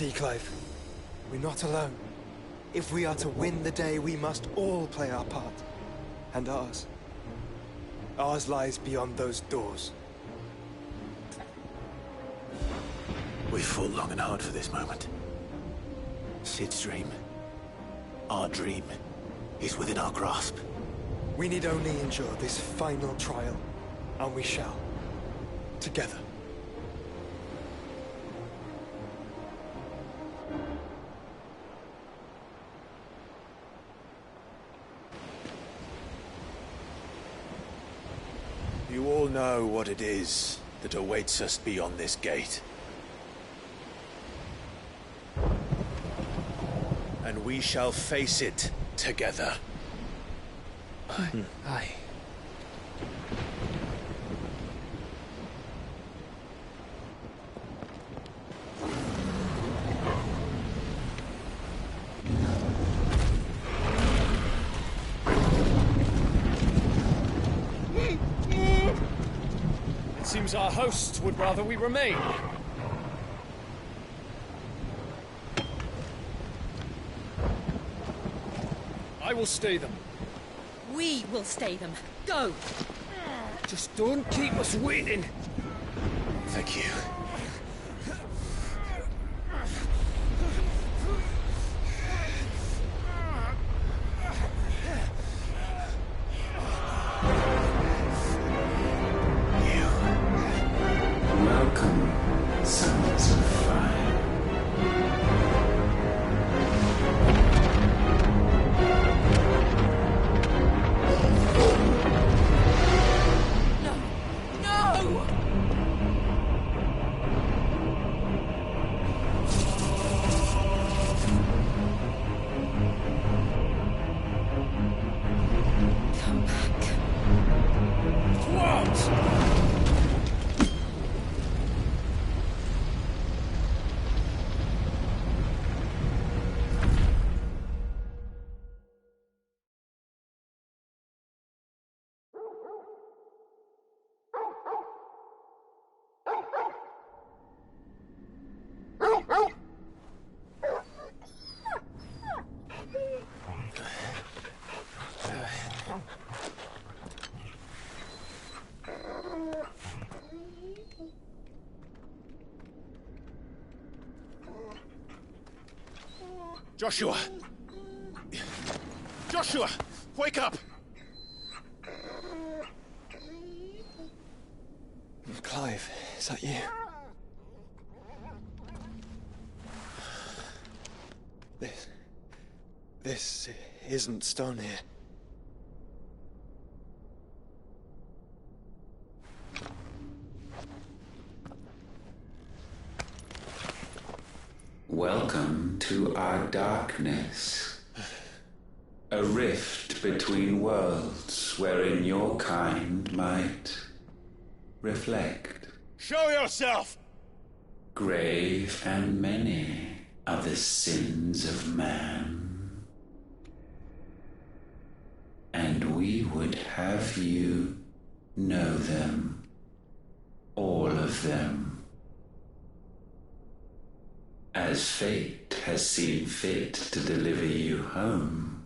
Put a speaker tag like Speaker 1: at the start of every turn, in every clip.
Speaker 1: See, Clive, we're not alone. If we are to win the day, we must all play our part. And ours. Ours lies beyond those doors.
Speaker 2: We've fought long and hard for this moment. Sid's dream, our dream, is within our grasp.
Speaker 1: We need only endure this final trial, and we shall. Together.
Speaker 2: You all know what it is that awaits us beyond this gate. And we shall face it together.
Speaker 1: Aye.
Speaker 3: It seems our hosts would rather we remain. I will stay them.
Speaker 4: We will stay them. Go!
Speaker 3: Just don't keep us waiting.
Speaker 2: Thank you.
Speaker 5: Welcome, sons of fire.
Speaker 4: No! Come back.
Speaker 3: What?
Speaker 2: Joshua! Joshua! Wake up!
Speaker 1: Clive, is that you? This isn't stone here.
Speaker 5: Welcome to our darkness. A rift between worlds wherein your kind might reflect.
Speaker 2: Show yourself!
Speaker 5: Grave and many are the sins of man. And we would have you know them, all of them. As fate has seen fit to deliver you home,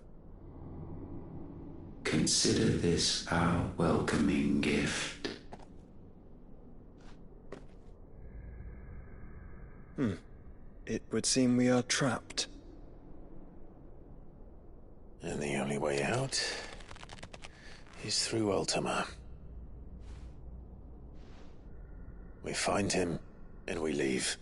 Speaker 5: consider this our welcoming gift.
Speaker 1: It would seem we are trapped.
Speaker 2: And the only way out is through Ultima. We find him, and we leave.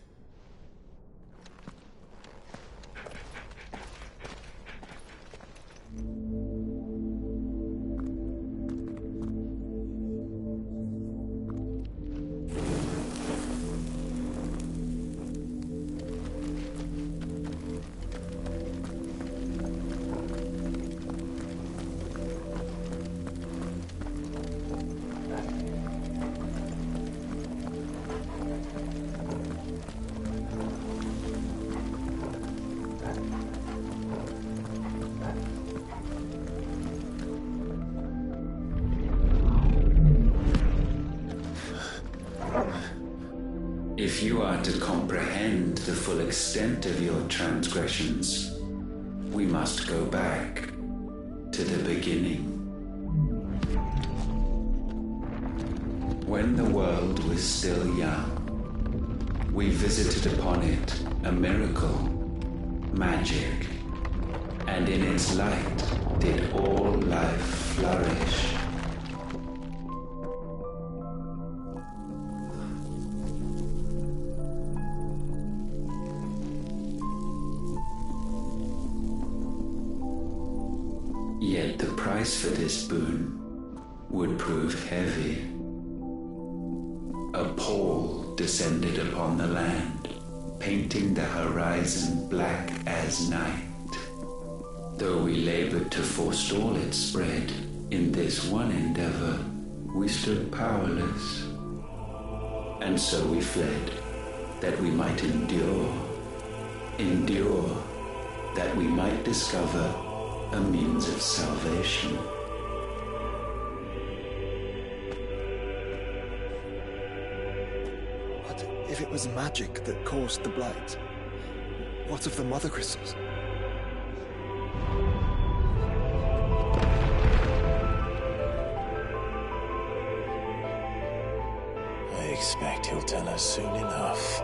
Speaker 5: If you are to comprehend the full extent of your transgressions, we must go back to the beginning. When the world was still young, we visited upon it a miracle, magic, and in its light did all life flourish. Yet the price for this boon would prove heavy. A pall descended upon the land, painting the horizon black as night. Though we labored to forestall its spread, in this one endeavor we stood powerless. And so we fled, that we might endure, that we might discover a means of salvation.
Speaker 1: What if it was magic that caused the blight? What of the mother crystals?
Speaker 2: I expect he'll tell us soon enough.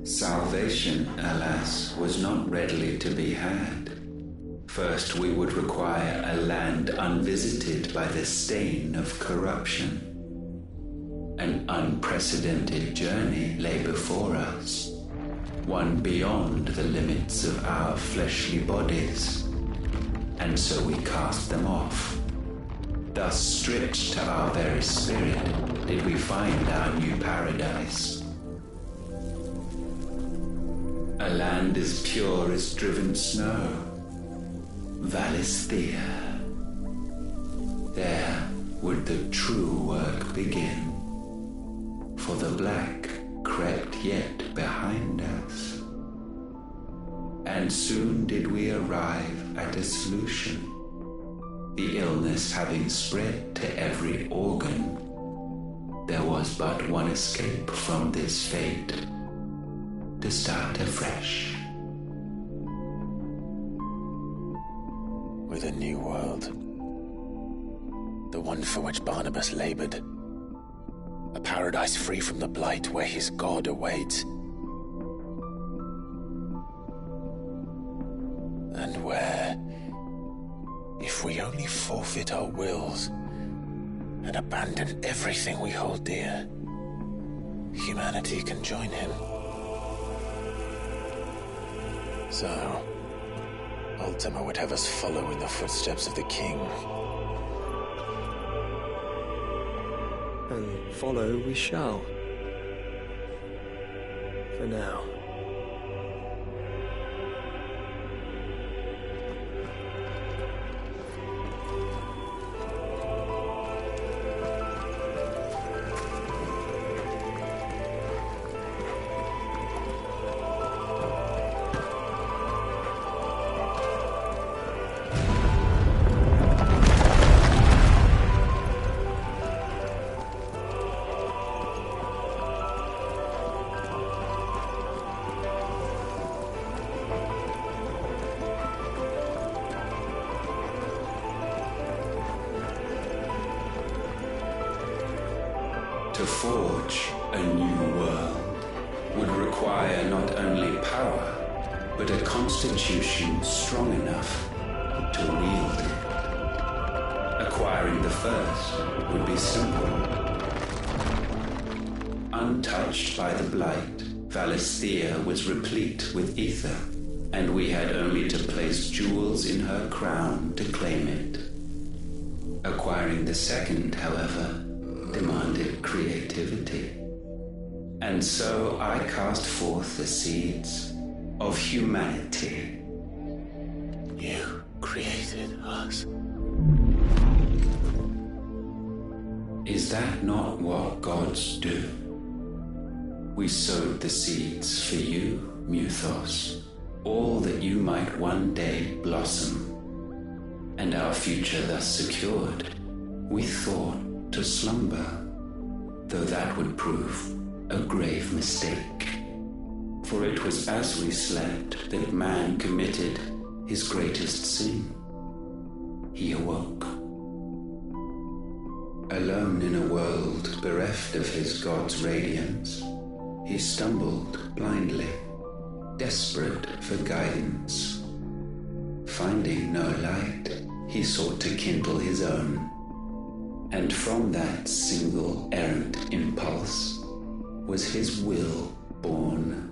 Speaker 5: Salvation, alas, was not readily to be had. First, we would require a land unvisited by the stain of corruption. An unprecedented journey lay before us, one beyond the limits of our fleshly bodies. And so we cast them off. Thus, stripped to our very spirit, did we find our new paradise. A land as pure as driven snow, Valisthea. There would the true work begin, for the black crept yet behind us. And soon did we arrive at a solution, the illness having spread to every organ. There was but one escape from this fate, to start afresh.
Speaker 2: With a new world. The one for which Barnabas labored. A paradise free from the blight where his God awaits. And where, if we only forfeit our wills and abandon everything we hold dear, humanity can join him. So, Ultima would have us follow in the footsteps of the king.
Speaker 1: And follow we shall. For now.
Speaker 5: To forge a new world would require not only power, but a constitution strong enough to wield it. Acquiring the first would be simple. Untie untouched by the blight, Valisthea was replete with ether, and we had only to place jewels in her crown to claim it. Acquiring the second, however, demanded creativity. And so I cast forth the seeds of humanity.
Speaker 2: You created us.
Speaker 5: Is that not what gods do? We sowed the seeds for you, Muthos, all that you might one day blossom. And our future thus secured, we thought to slumber, though that would prove a grave mistake. For it was as we slept that man committed his greatest sin. He awoke. Alone in a world bereft of his god's radiance, he stumbled blindly, desperate for guidance. Finding no light, he sought to kindle his own, and from that single errant impulse was his will born.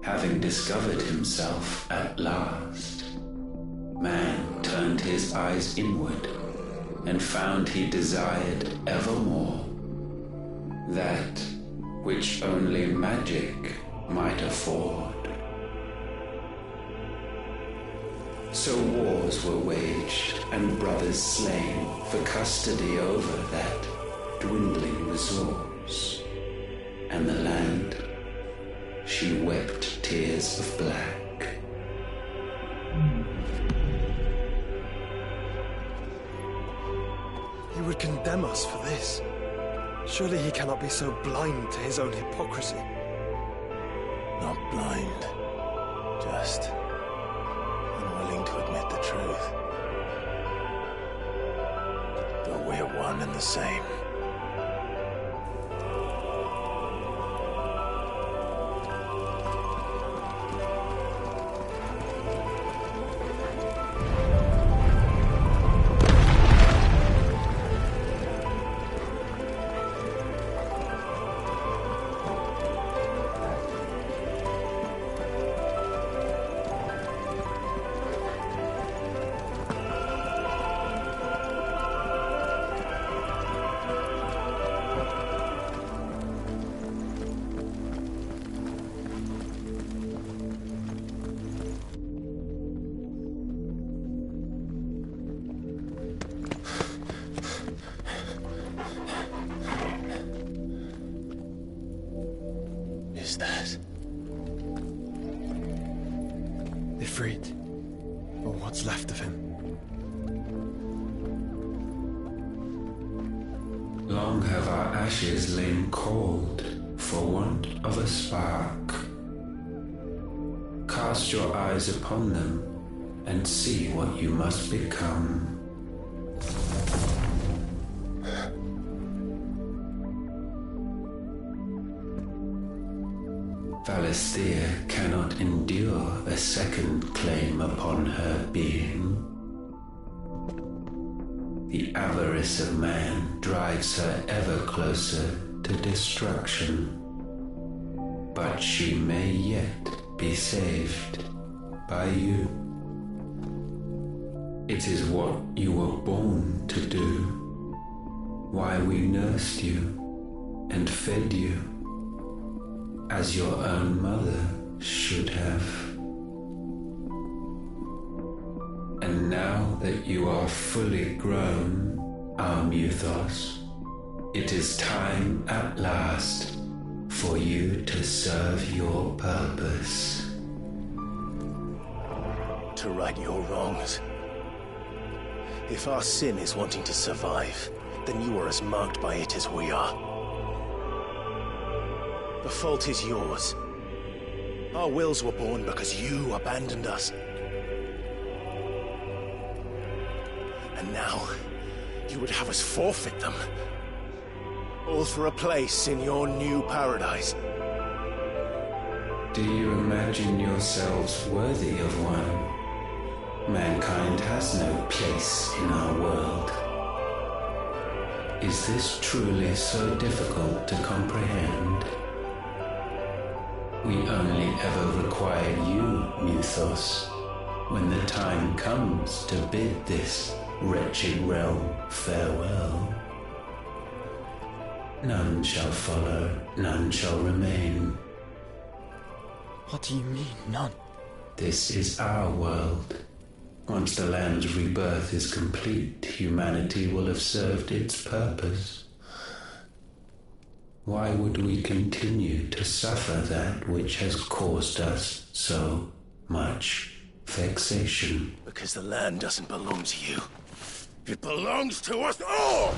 Speaker 5: Having discovered himself at last, man turned his eyes inward and found he desired evermore that which only magic might afford. So wars were waged and brothers slain for custody over that dwindling resource, and the land, she wept tears of black.
Speaker 1: He would condemn us for this. Surely he cannot be so blind to his own hypocrisy.
Speaker 2: Not blind, just unwilling to admit the truth. Though we're one and the same. Is that?
Speaker 1: Ifrit, or what's left of him.
Speaker 5: Long have our ashes lain cold for want of a spark. Cast your eyes upon them and see what you must become. Valisthea cannot endure a second claim upon her being. The avarice of man drives her ever closer to destruction. But she may yet be saved by you. It is what you were born to do, why we nursed you and fed you, as your own mother should have. And now that you are fully grown, our Muthos, it is time at last for you to serve your purpose.
Speaker 2: To right your wrongs. If our sin is wanting to survive, then you are as marked by it as we are. The fault is yours. Our wills were born because you abandoned us. And now, you would have us forfeit them. All for a place in your new paradise.
Speaker 5: Do you imagine yourselves worthy of one? Mankind has no place in our world. Is this truly so difficult to comprehend? We only ever require you, Muthos, when the time comes to bid this wretched realm farewell. None shall follow, none shall remain.
Speaker 1: What do you mean, none?
Speaker 5: This is our world. Once the land's rebirth is complete, humanity will have served its purpose. Why would we continue to suffer that which has caused us so much vexation?
Speaker 2: Because the land doesn't belong to you. It belongs to us all!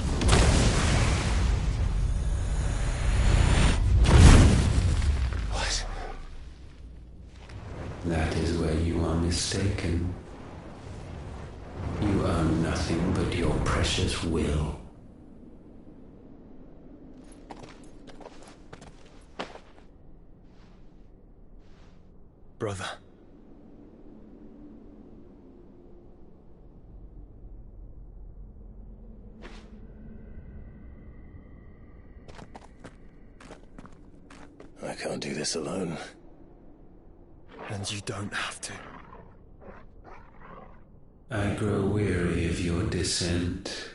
Speaker 2: What?
Speaker 5: That is where you are mistaken. You own nothing but your precious will.
Speaker 1: Brother.
Speaker 2: I can't do this alone.
Speaker 1: And you don't have to.
Speaker 5: I grow weary of your dissent.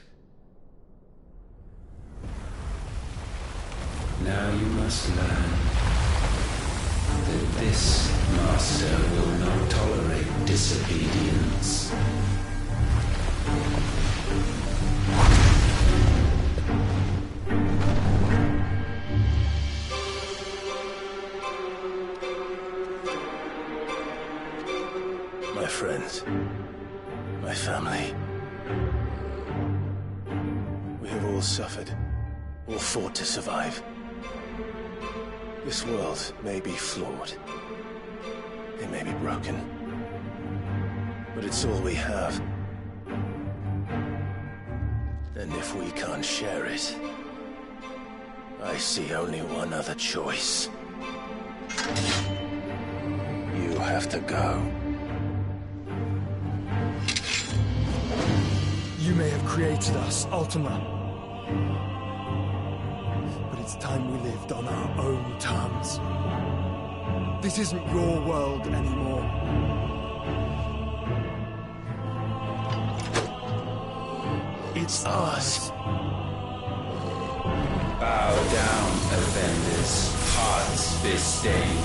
Speaker 5: Now you must learn that this master will not tolerate disobedience.
Speaker 2: My friends, my family. We have all suffered, all fought to survive. This world may be flawed. It may be broken. But it's all we have. And if we can't share it, I see only one other choice. You have to go.
Speaker 1: You may have created us, Ultima. But it's time we lived on our own terms. This isn't your world anymore. It's ours.
Speaker 5: Bow down, offenders, hearts disdain.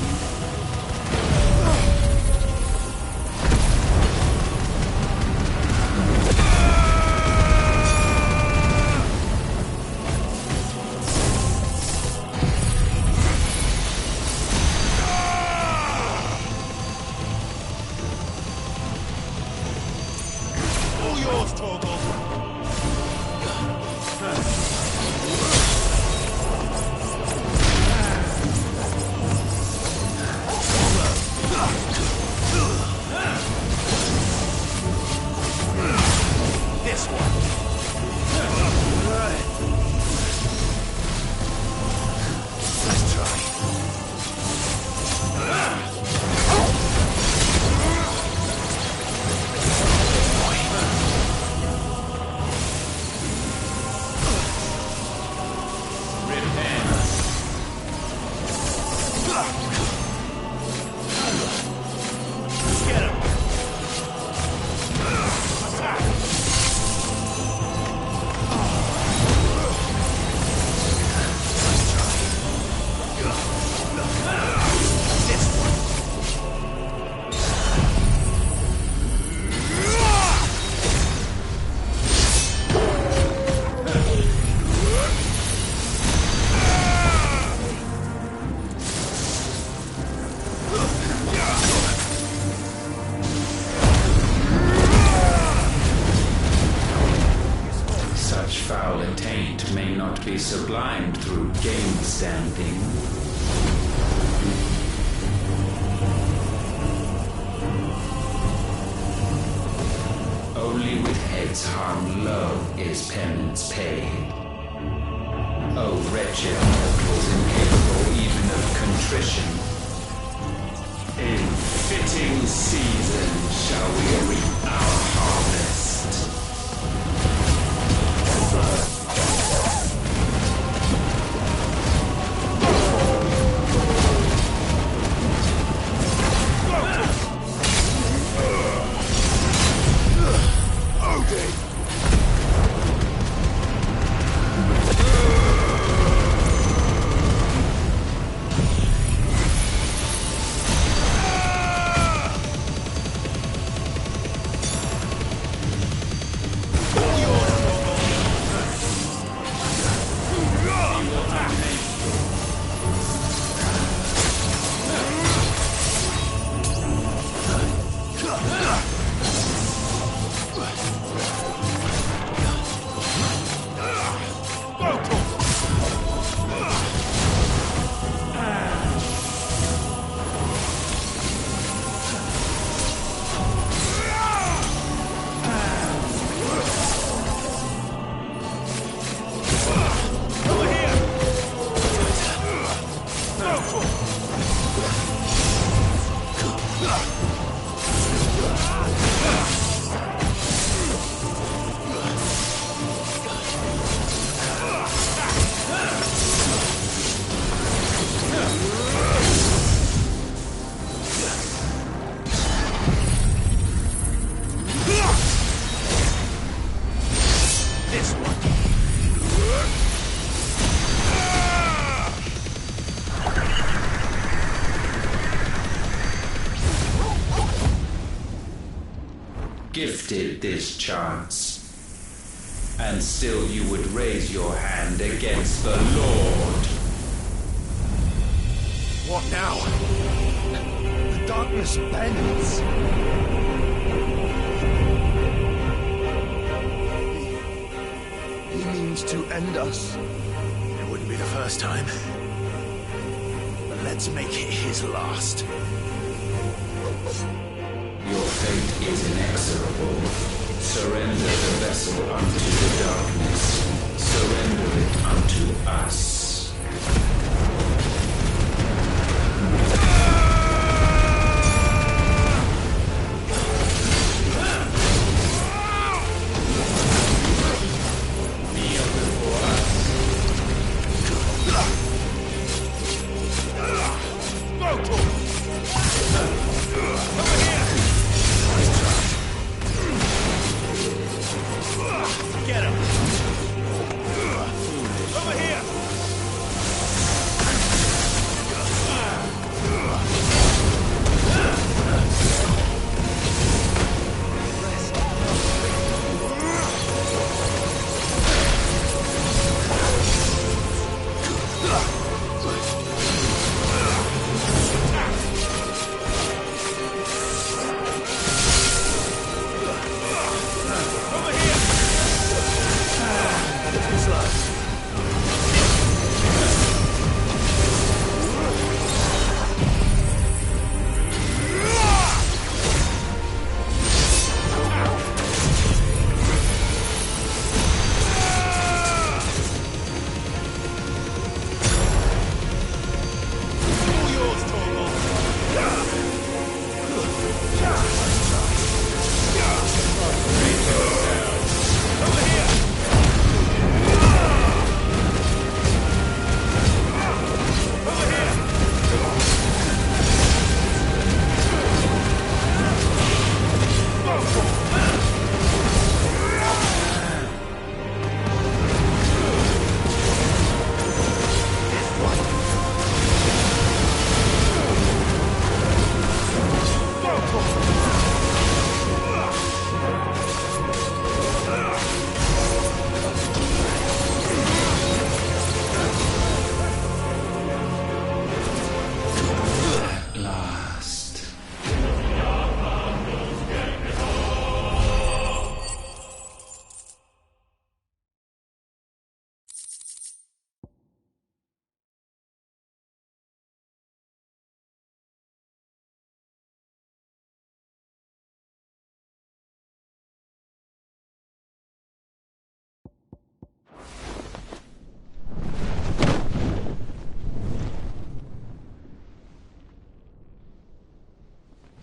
Speaker 5: Sublimed through game standing. Only with heads hung low is penance paid. O wretched mortals incapable even of contrition, in fitting season shall we reap our harvest. gifted this chance. And still you would raise your hand against the Lord.
Speaker 2: What now?
Speaker 1: The darkness bends. He means to end us.
Speaker 2: It wouldn't be the first time. But let's make it his last.
Speaker 5: Your fate is inexorable. Surrender the vessel unto the darkness. Surrender it unto us.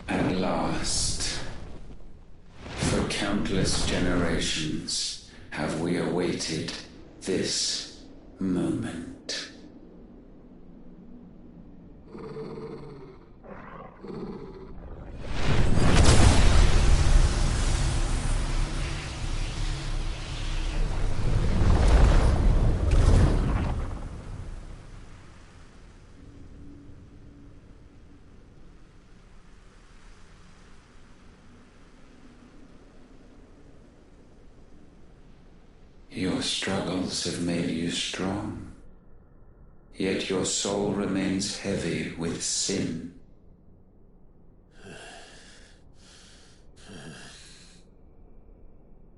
Speaker 5: At last, for countless generations, have we awaited this moment. Your struggles have made you strong, yet your soul remains heavy with sin.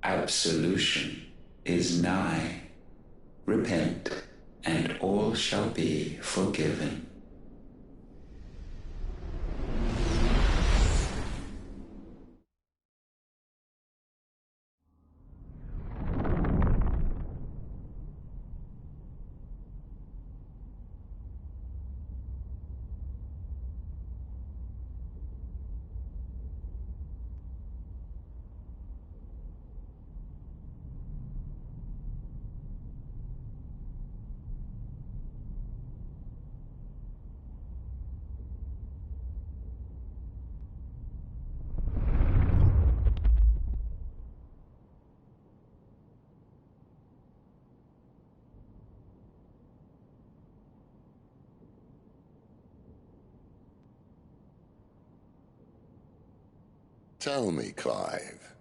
Speaker 5: Absolution is nigh. Repent, and all shall be forgiven.
Speaker 6: Tell me, Clive,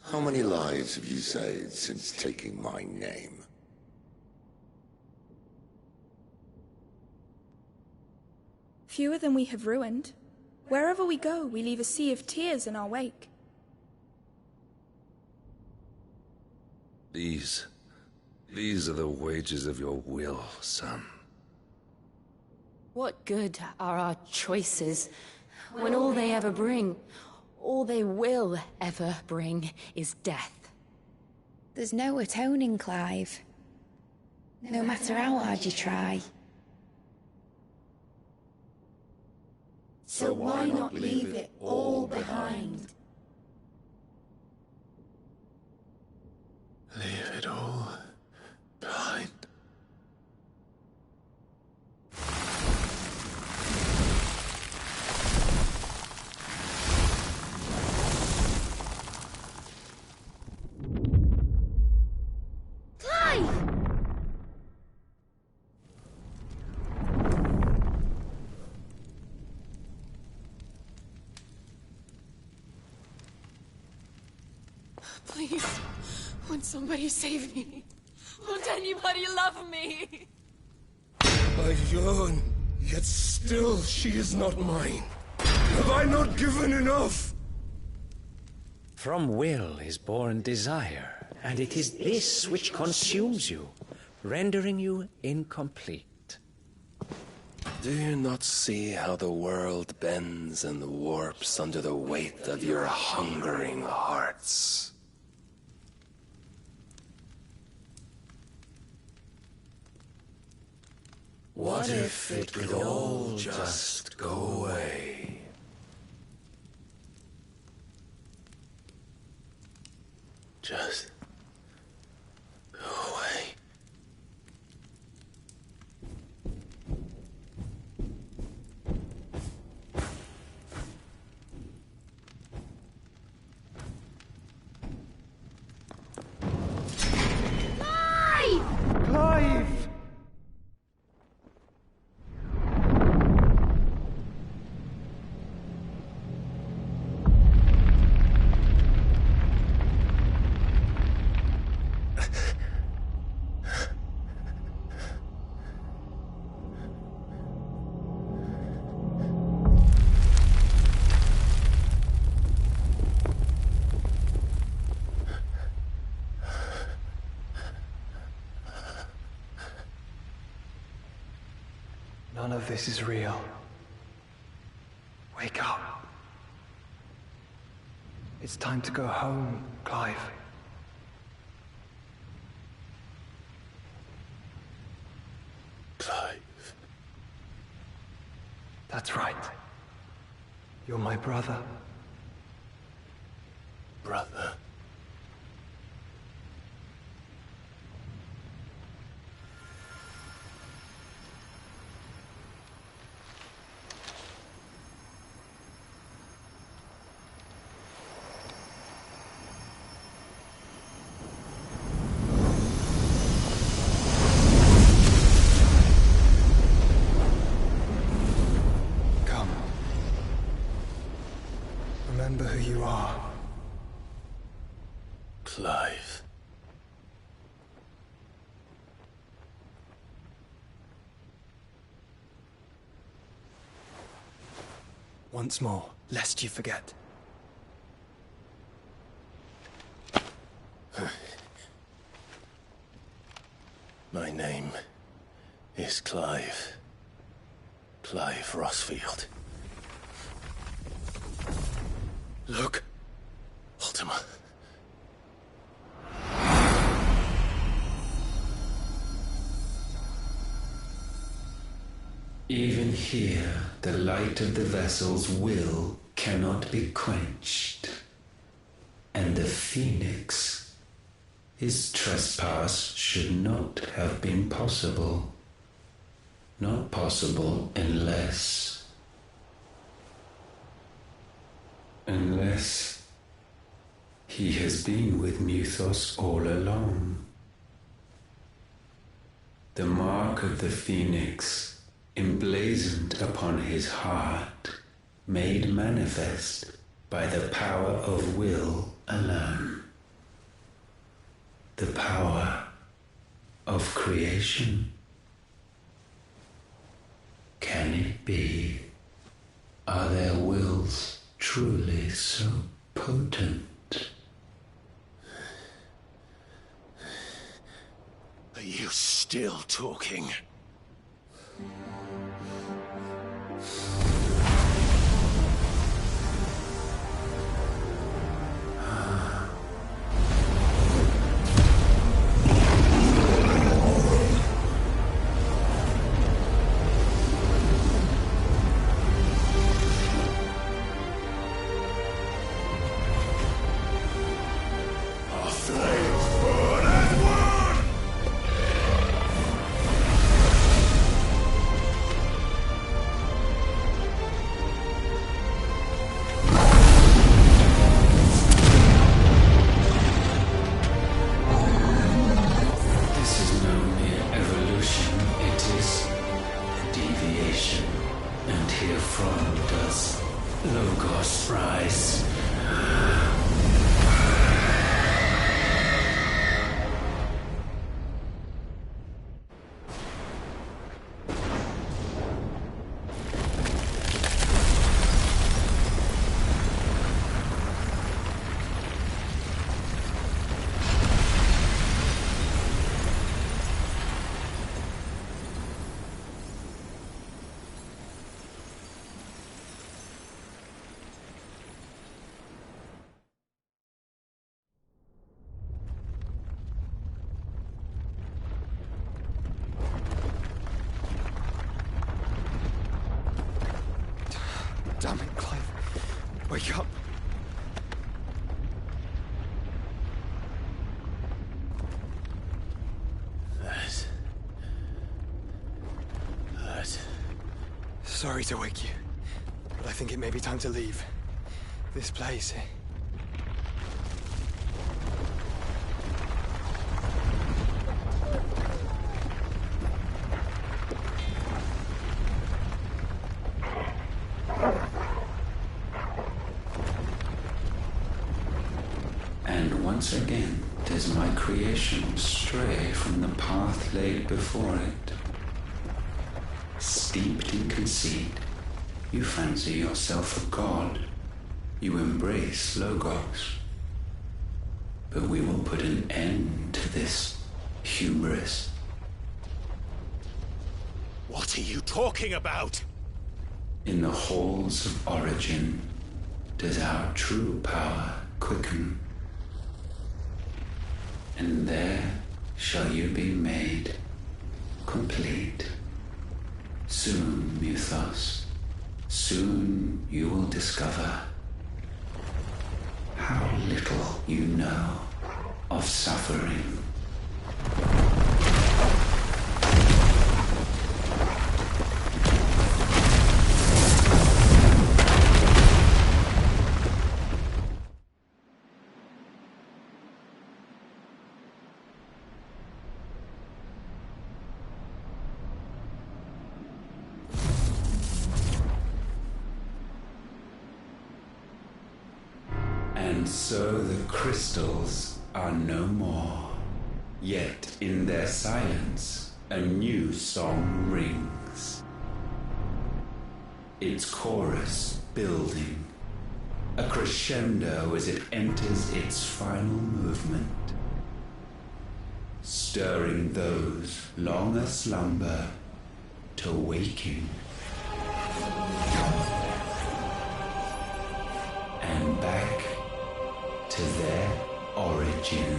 Speaker 6: How many lives have you saved since taking my name?
Speaker 7: Fewer than we have ruined. Wherever we go, we leave a sea of tears in our wake.
Speaker 8: These are the wages of your will, son.
Speaker 4: What good are our choices when all they ever bring, all they will ever bring, is death?
Speaker 9: There's no atoning, Clive. No matter how hard you try.
Speaker 10: So why not leave it all behind?
Speaker 2: Leave it all behind.
Speaker 4: Please, won't somebody save me? Won't anybody love me?
Speaker 2: I yearn, yet still she is not mine. Have I not given enough?
Speaker 11: From will is born desire, and it is this which consumes you, rendering you incomplete.
Speaker 2: Do you not see how the world bends and warps under the weight of your hungering hearts? What if it could all just go away? Just go away.
Speaker 1: Clive! None of this is real. Wake up. It's time to go home, Clive.
Speaker 2: Clive.
Speaker 1: That's right. You're my brother.
Speaker 2: Brother.
Speaker 1: Remember who you are.
Speaker 2: Clive.
Speaker 1: Once more, lest you forget.
Speaker 2: My name is Clive. Clive Rossfield. Look, Ultima.
Speaker 5: Even here, the light of the vessel's will cannot be quenched. And the Phoenix, his trespass should not have been possible. Not possible unless he has been with Mythos all along. The mark of the Phoenix, emblazoned upon his heart, made manifest by the power of will alone. The power of creation. Can it be? Are their wills truly so potent?
Speaker 2: Are you still talking?
Speaker 1: Damn it, Clive. Wake up.
Speaker 2: That...
Speaker 1: Sorry to wake you, but I think it may be time to leave. This place.
Speaker 5: And once again does my creation stray from the path laid before it. Steeped in conceit, you fancy yourself a god. You embrace Logos. But we will put an end to this hubris.
Speaker 2: What are you talking about?
Speaker 5: In the halls of origin does our true power quicken. And there shall you be made complete. Soon, Mythos, soon you will discover how little you know of suffering. And so the crystals are no more. Yet in their silence, a new song rings. Its chorus building, a crescendo as it enters its final movement, stirring those long aslumber to waking. And back to their origin.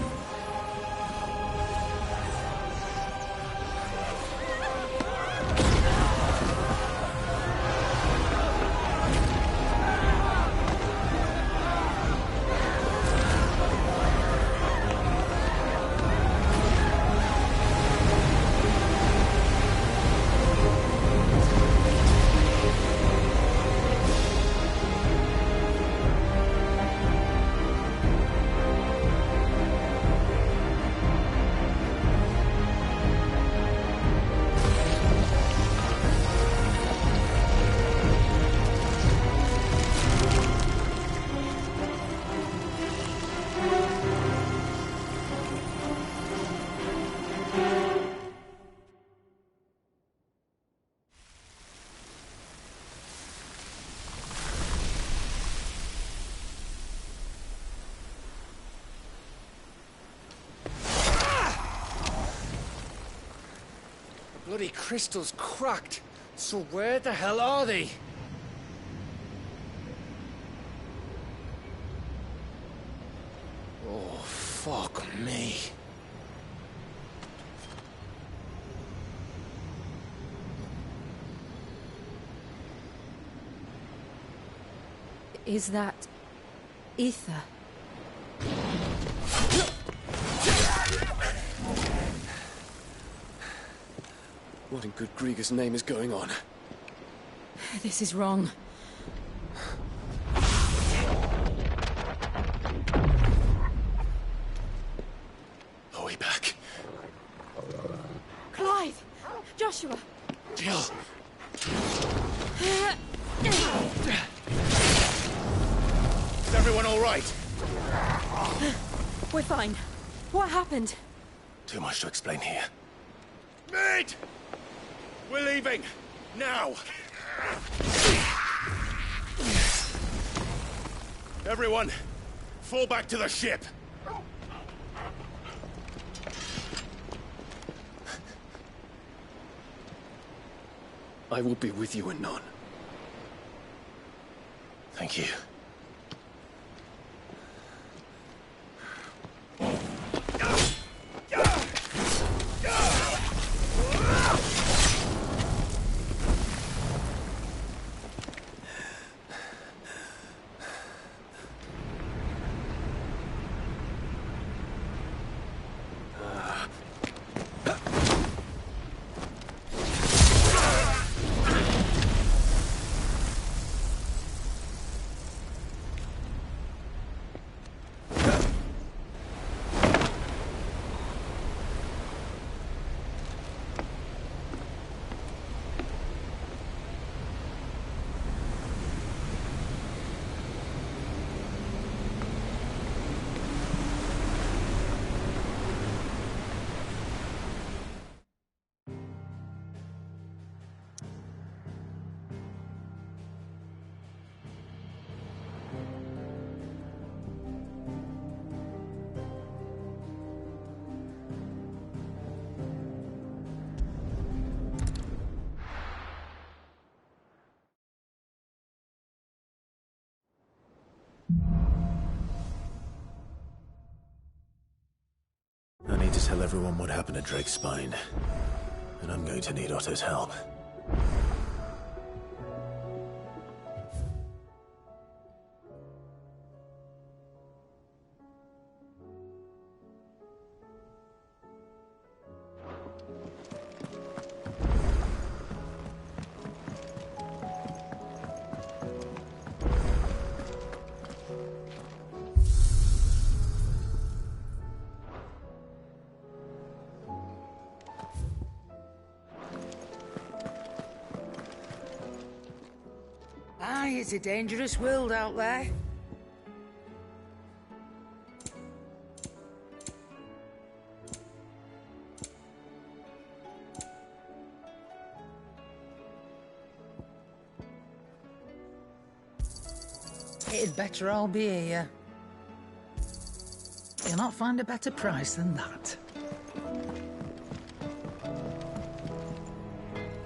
Speaker 3: bloody crystal's cracked. So where the hell are they? Oh, fuck me.
Speaker 4: Is that ether?
Speaker 2: What in good Grieger's name is going on?
Speaker 4: This is wrong.
Speaker 2: Are we back?
Speaker 4: Clive! Joshua!
Speaker 2: Jill!
Speaker 3: Is everyone all right?
Speaker 4: We're fine. What happened?
Speaker 2: Too much to explain here.
Speaker 3: Mate! We're leaving! Now! Everyone, fall back to the ship!
Speaker 2: I will be with you anon. Thank you. I need to tell everyone what happened at Drake's Spine. And I'm going to need Otto's help.
Speaker 12: Aye, it's a dangerous world out there. It'd better all be here. You'll not find a better price than that.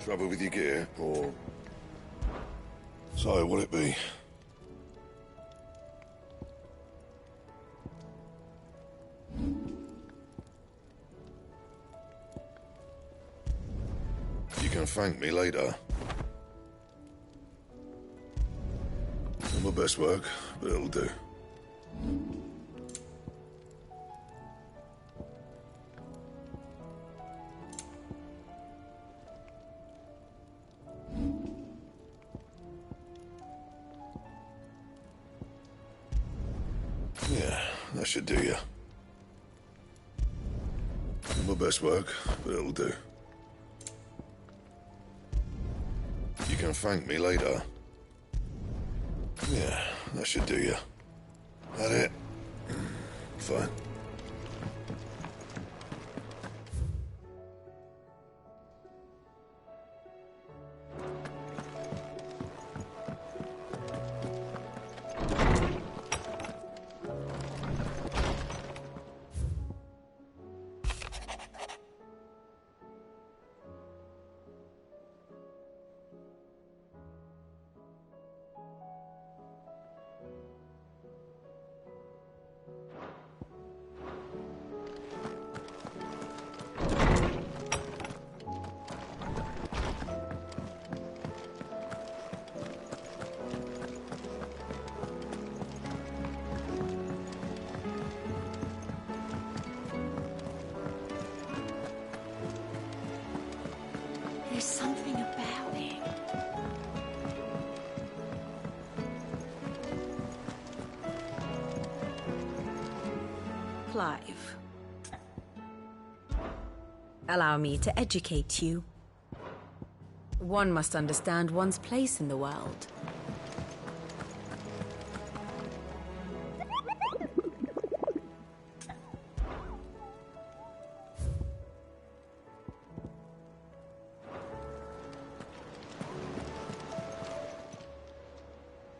Speaker 6: Trouble with your gear, or... So, what'll it be? You can thank me later. Not my best work, but it'll do. Yeah, that should do you. Not my best work, but it'll do. You can thank me later. Yeah, that should do you. That it? Fine.
Speaker 13: Clive. Allow me to educate you. One must understand one's place in the world.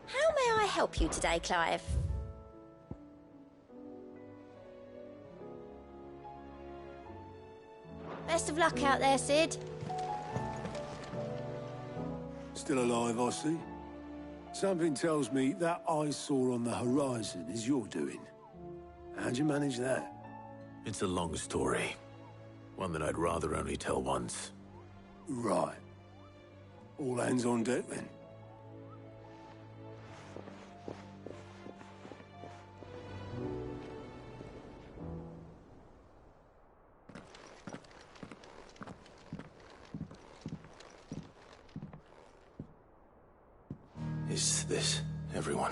Speaker 14: How may I help you today, Clive? Best of luck out there, Sid.
Speaker 6: Still alive, I see. Something tells me that eyesore on the horizon is your doing. How'd you manage that?
Speaker 2: It's a long story. One that I'd rather only tell once.
Speaker 6: Right. All hands on deck, then.
Speaker 2: Is this everyone?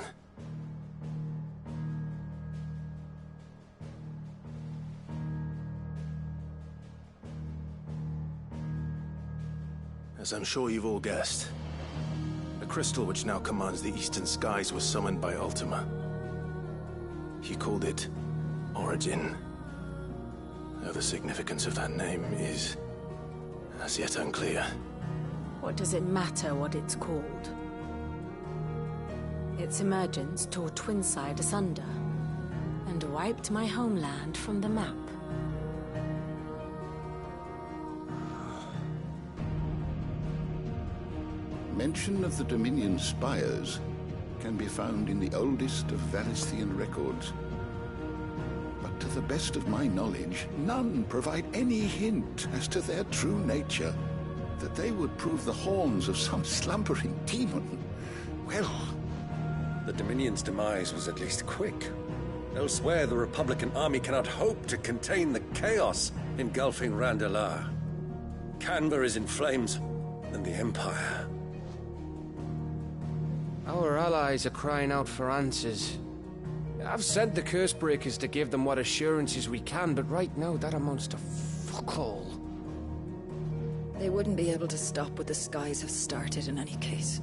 Speaker 2: As I'm sure you've all guessed, the crystal which now commands the eastern skies was summoned by Ultima. He called it Origin. Though the significance of that name is as yet unclear.
Speaker 13: What does it matter what it's called? Its emergence tore Twinside asunder, and wiped my homeland from the map.
Speaker 15: Mention of the Dominion spires can be found in the oldest of Valisthian records. But to the best of my knowledge, none provide any hint as to their true nature. That they would prove the horns of some slumbering demon. Well...
Speaker 8: The Dominion's demise was at least quick. Elsewhere, the Republican army cannot hope to contain the chaos engulfing Randalar. Canva is in flames, and the Empire.
Speaker 3: Our allies are crying out for answers. I've sent the Cursebreakers to give them what assurances we can, but right now that amounts to fuck all.
Speaker 4: They wouldn't be able to stop what the skies have started in any case.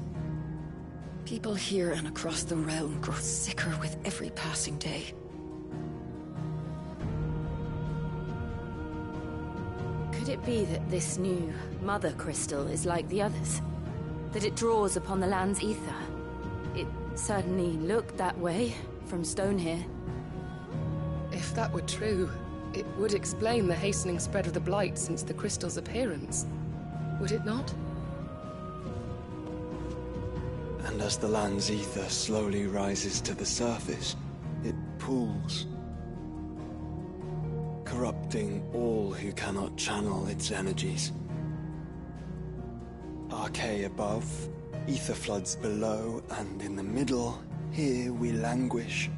Speaker 4: People here and across the realm grow sicker with every passing day.
Speaker 13: Could it be that this new Mother Crystal is like the others? That it draws upon the land's ether? It certainly looked that way from stone here.
Speaker 16: If that were true, it would explain the hastening spread of the Blight since the crystal's appearance. Would it not?
Speaker 1: And as the land's ether slowly rises to the surface, it pools, corrupting all who cannot channel its energies. Archay above, ether floods below, and in the middle, here we languish,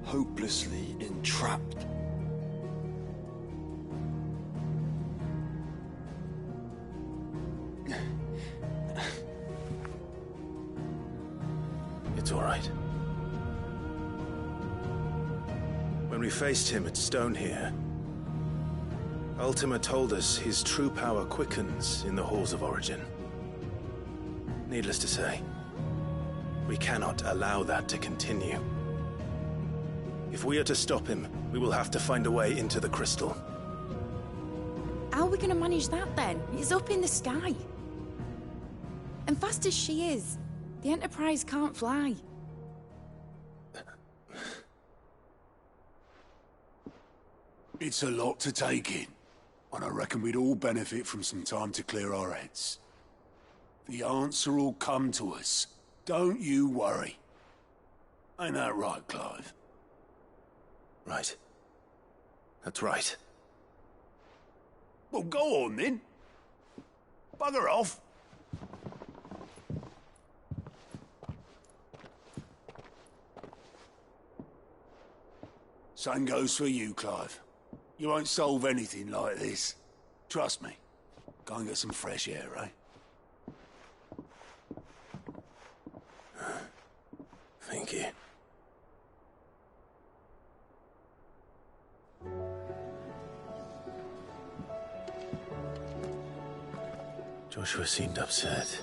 Speaker 1: hopelessly entrapped.
Speaker 2: It's all right. When we faced him at Stone here, Ultima told us his true power quickens in the halls of Origin. Needless to say, we cannot allow that to continue. If we are to stop him, we will have to find a way into the crystal.
Speaker 7: How are we going to manage that then? It's up in the sky. And fast as she is, the Enterprise can't fly.
Speaker 6: It's a lot to take in, and I reckon we'd all benefit from some time to clear our heads. The answer will come to us. Don't you worry. Ain't that right, Clive?
Speaker 2: Right. That's right.
Speaker 6: Well, go on then. Bugger off. Same goes for you, Clive. You won't solve anything like this. Trust me. Go and get some fresh air, eh?
Speaker 2: Thank you. Joshua seemed upset.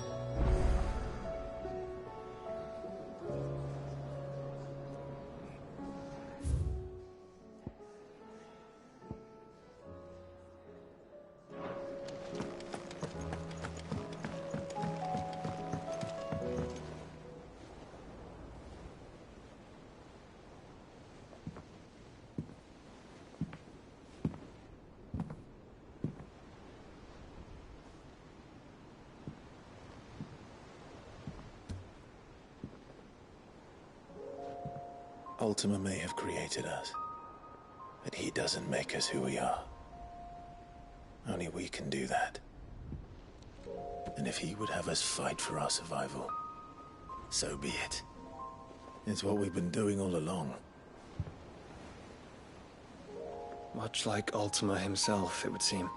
Speaker 2: Ultima may have created us, but he doesn't make us who we are. Only we can do that. And if he would have us fight for our survival, so be it. It's what we've been doing all along.
Speaker 1: Much like Ultima himself, it would seem.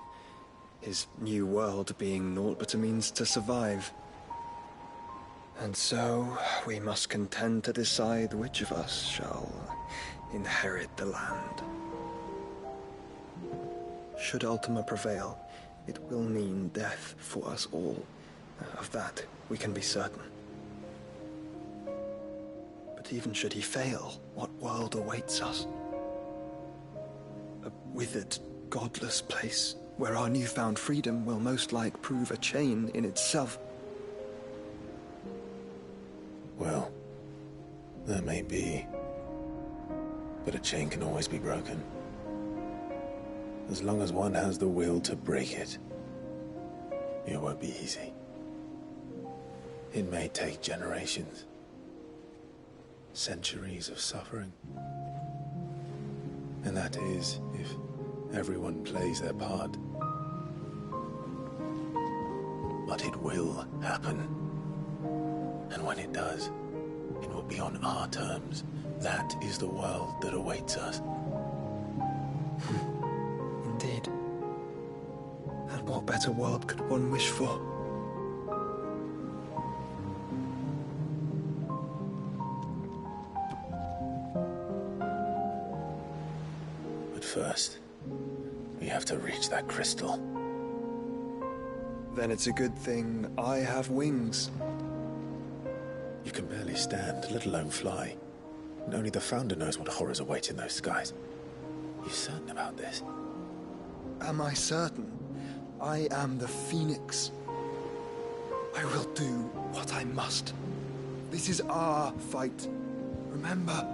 Speaker 1: His new world being naught but a means to survive. And so, we must contend to decide which of us shall inherit the land. Should Ultima prevail, it will mean death for us all. Of that, we can be certain. But even should he fail, what world awaits us? A withered, godless place, where our newfound freedom will most like prove a chain in itself.
Speaker 2: Well, that may be, but a chain can always be broken. As long as one has the will to break it, it won't be easy. It may take generations, centuries of suffering. And that is, if everyone plays their part. But it will happen. And when it does, it will be on our terms. That is the world that awaits us.
Speaker 1: Indeed. And what better world could one wish for?
Speaker 2: But first, we have to reach that crystal.
Speaker 1: Then it's a good thing I have wings.
Speaker 2: You can barely stand, let alone fly. And only the Founder knows what horrors await in those skies. You certain about this?
Speaker 1: Am I certain? I am the Phoenix. I will do what I must. This is our fight. Remember?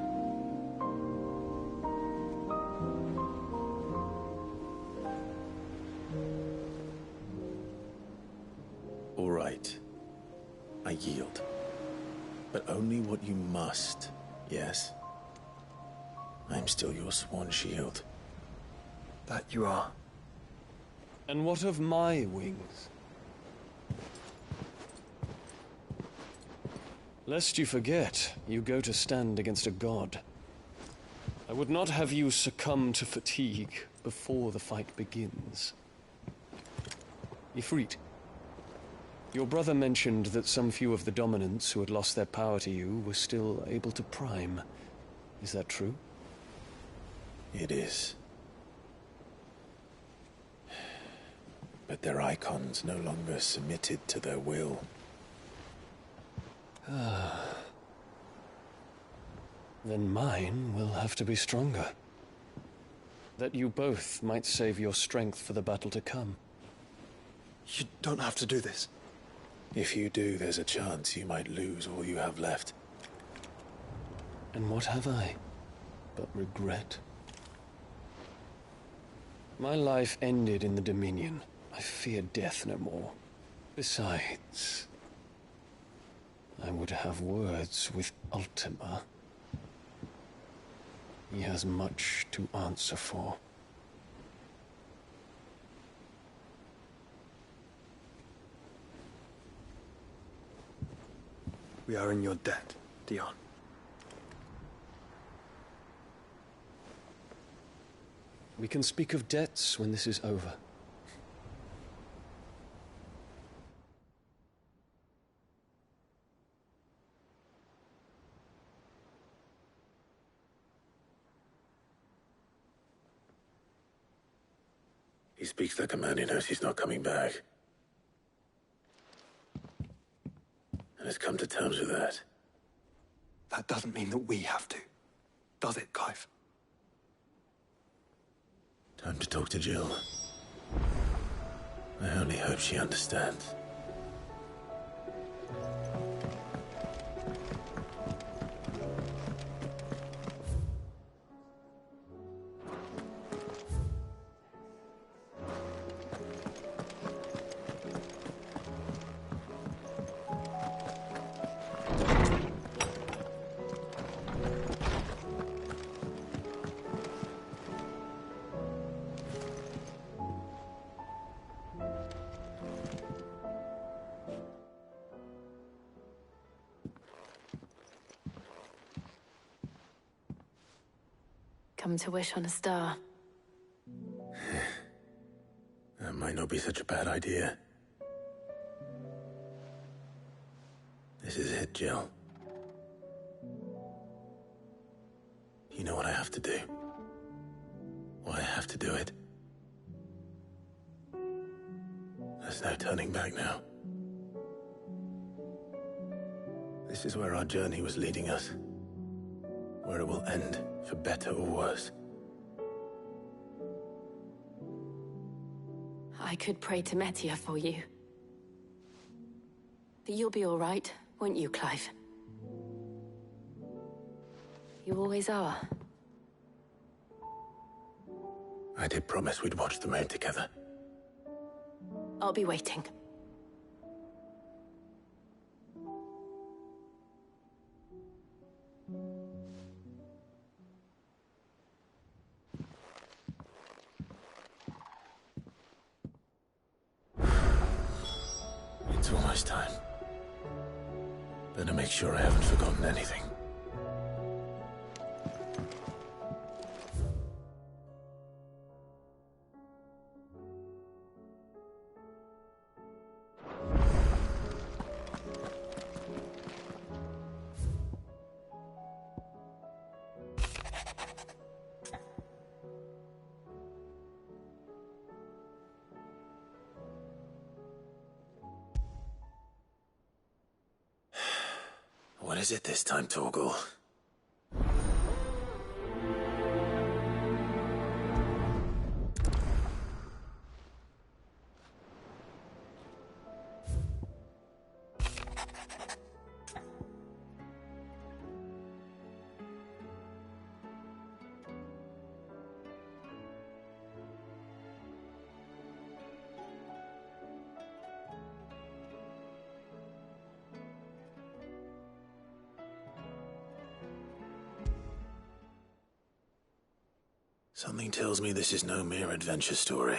Speaker 2: All right. I yield. But only what you must, yes? I'm still your swan shield.
Speaker 1: That you are.
Speaker 3: And what of my wings? Lest you forget, you go to stand against a god. I would not have you succumb to fatigue before the fight begins. Ifrit, your brother mentioned that some few of the dominants who had lost their power to you were still able to prime. Is that true?
Speaker 2: It is. But their icons no longer submitted to their will.
Speaker 3: Then mine will have to be stronger. That you both might save your strength for the battle to come.
Speaker 1: You don't have to do this.
Speaker 2: If you do, there's a chance you might lose all you have left.
Speaker 3: And what have I but regret? My life ended in the Dominion. I fear death no more. Besides, I would have words with Ultima. He has much to answer for.
Speaker 1: We are in your debt, Dion.
Speaker 3: We can speak of debts when this is over.
Speaker 2: He speaks like a man who knows he's not coming back. Let's come to terms with that.
Speaker 1: That doesn't mean that we have to, does it, Clive?
Speaker 2: Time to talk to Jill. I only hope she understands.
Speaker 13: Come to wish on a star.
Speaker 2: That might not be such a bad idea. This is it, Jill. You know what I have to do. Why I have to do it. There's no turning back now. This is where our journey was leading us. Where it will end, for better or worse.
Speaker 13: I could pray to Metia for you. But you'll be all right, won't you, Clive? You always are.
Speaker 2: I did promise we'd watch the moon together.
Speaker 13: I'll be waiting.
Speaker 2: It's almost time. Better make sure I haven't forgotten anything. What is it this time, Torgal? Something tells me this is no mere adventure story.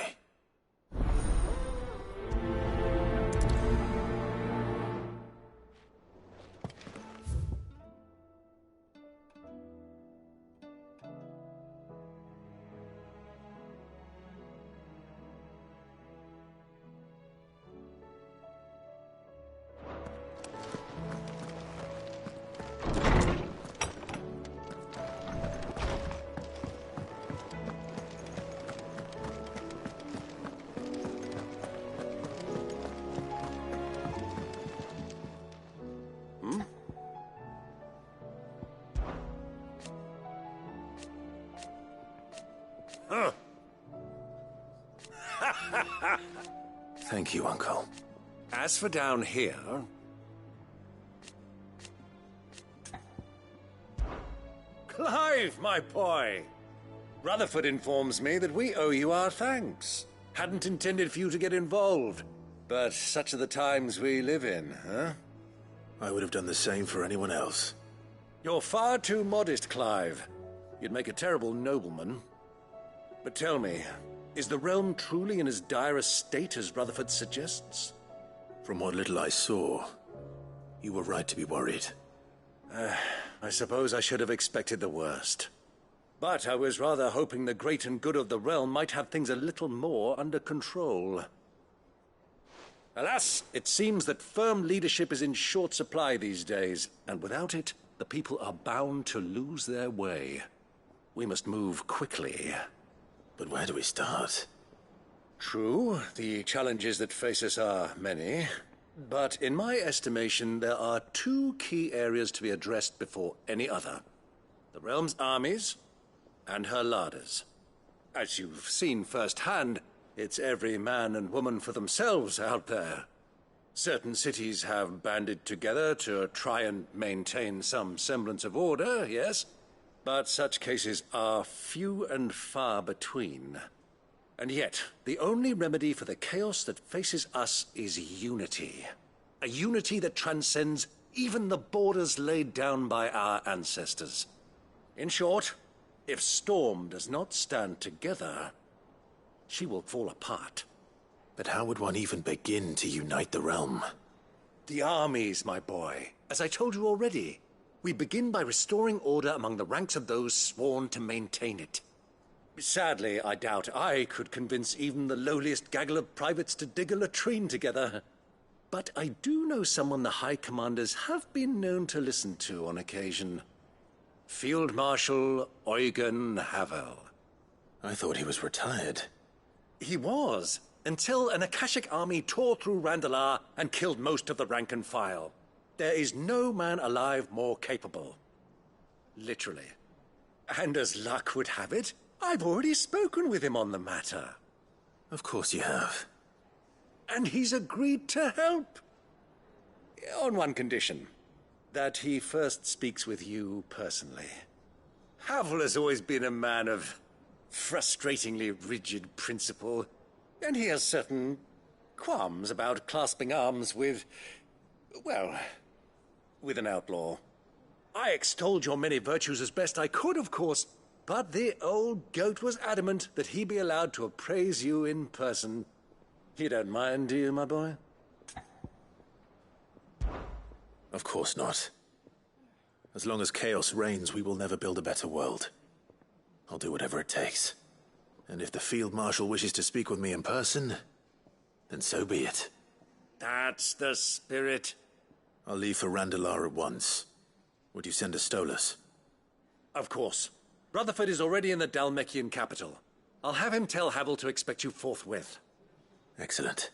Speaker 2: Thank you, Uncle.
Speaker 8: As for down here... Clive, my boy! Rutherford informs me that we owe you our thanks. Hadn't intended for you to get involved. But such are the times we live in, huh?
Speaker 2: I would have done the same for anyone else.
Speaker 8: You're far too modest, Clive. You'd make a terrible nobleman. But tell me, is the realm truly in as dire a state as Rutherford suggests?
Speaker 2: From what little I saw, you were right to be worried.
Speaker 8: I suppose I should have expected the worst. But I was rather hoping the great and good of the realm might have things a little more under control. Alas, it seems that firm leadership is in short supply these days, and without it, the people are bound to lose their way. We must move quickly.
Speaker 2: But where do we start?
Speaker 8: True, the challenges that face us are many. But in my estimation, there are two key areas to be addressed before any other. The realm's armies and her larders. As you've seen firsthand, it's every man and woman for themselves out there. Certain cities have banded together to try and maintain some semblance of order, yes, but such cases are few and far between. And yet, the only remedy for the chaos that faces us is unity. A unity that transcends even the borders laid down by our ancestors. In short, if Storm does not stand together, she will fall apart.
Speaker 2: But how would one even begin to unite the realm?
Speaker 8: The armies, my boy. As I told you already, we begin by restoring order among the ranks of those sworn to maintain it. Sadly, I doubt I could convince even the lowliest gaggle of privates to dig a latrine together. But I do know someone the High Commanders have been known to listen to on occasion. Field Marshal Eugen Havel.
Speaker 2: I thought he was retired.
Speaker 8: He was, until an Akashic army tore through Randalar and killed most of the rank and file. There is no man alive more capable. Literally. And as luck would have it, I've already spoken with him on the matter.
Speaker 2: Of course you have.
Speaker 8: And he's agreed to help. On one condition. That he first speaks with you personally. Havel has always been a man of frustratingly rigid principle, and he has certain qualms about clasping arms with, well, with an outlaw. I extolled your many virtues as best I could, of course, but the old goat was adamant that he be allowed to appraise you in person. You don't mind, do you, my boy?
Speaker 2: Of course not. As long as chaos reigns, we will never build a better world. I'll do whatever it takes. And if the Field Marshal wishes to speak with me in person, then so be it.
Speaker 8: That's the spirit.
Speaker 2: I'll leave for Randalar at once. Would you send a Stolas?
Speaker 8: Of course. Rutherford is already in the Dalmekian capital. I'll have him tell Havel to expect you forthwith.
Speaker 2: Excellent.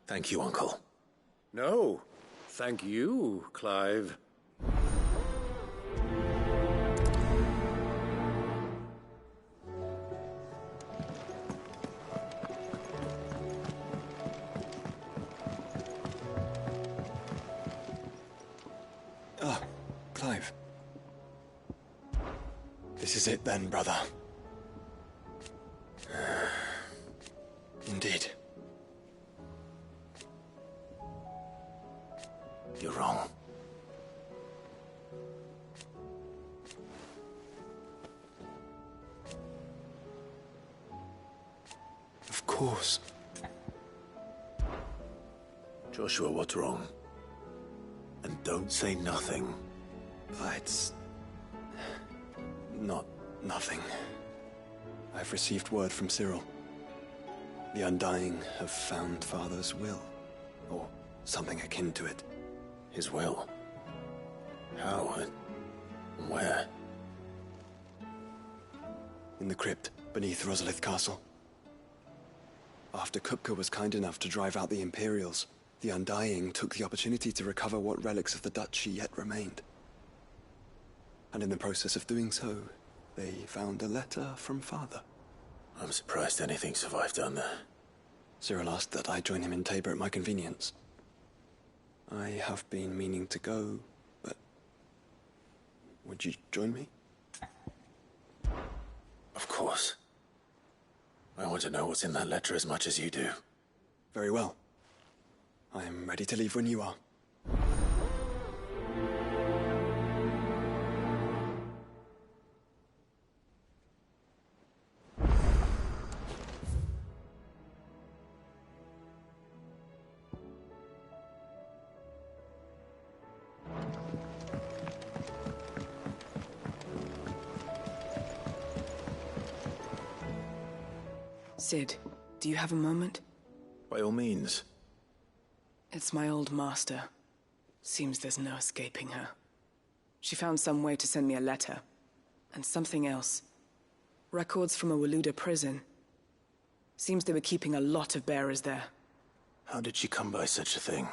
Speaker 2: Thank you, Uncle.
Speaker 8: No. Thank you, Clive.
Speaker 1: Ah, Clive. This is it then, brother. Indeed.
Speaker 2: You're wrong.
Speaker 1: Of course.
Speaker 2: Joshua, what's wrong? And don't say nothing.
Speaker 1: It's not nothing. I've received word from Cyril. The Undying have found Father's will, or something akin to it.
Speaker 2: His will? How? Where?
Speaker 1: In the crypt beneath Rosalith Castle. After Kupka was kind enough to drive out the Imperials, the Undying took the opportunity to recover what relics of the Duchy yet remained. And in the process of doing so, they found a letter from Father.
Speaker 2: I'm surprised anything survived down there.
Speaker 1: Cyril asked that I join him in Tabor at my convenience. I have been meaning to go, but would you join me?
Speaker 2: Of course. I want to know what's in that letter as much as you do.
Speaker 1: Very well. I am ready to leave when you are.
Speaker 16: Sid, do you have a moment?
Speaker 2: By all means.
Speaker 16: It's my old master. Seems there's no escaping her. She found some way to send me a letter. And something else. Records from a Waluda prison. Seems they were keeping a lot of bearers there.
Speaker 2: How did she come by such a thing?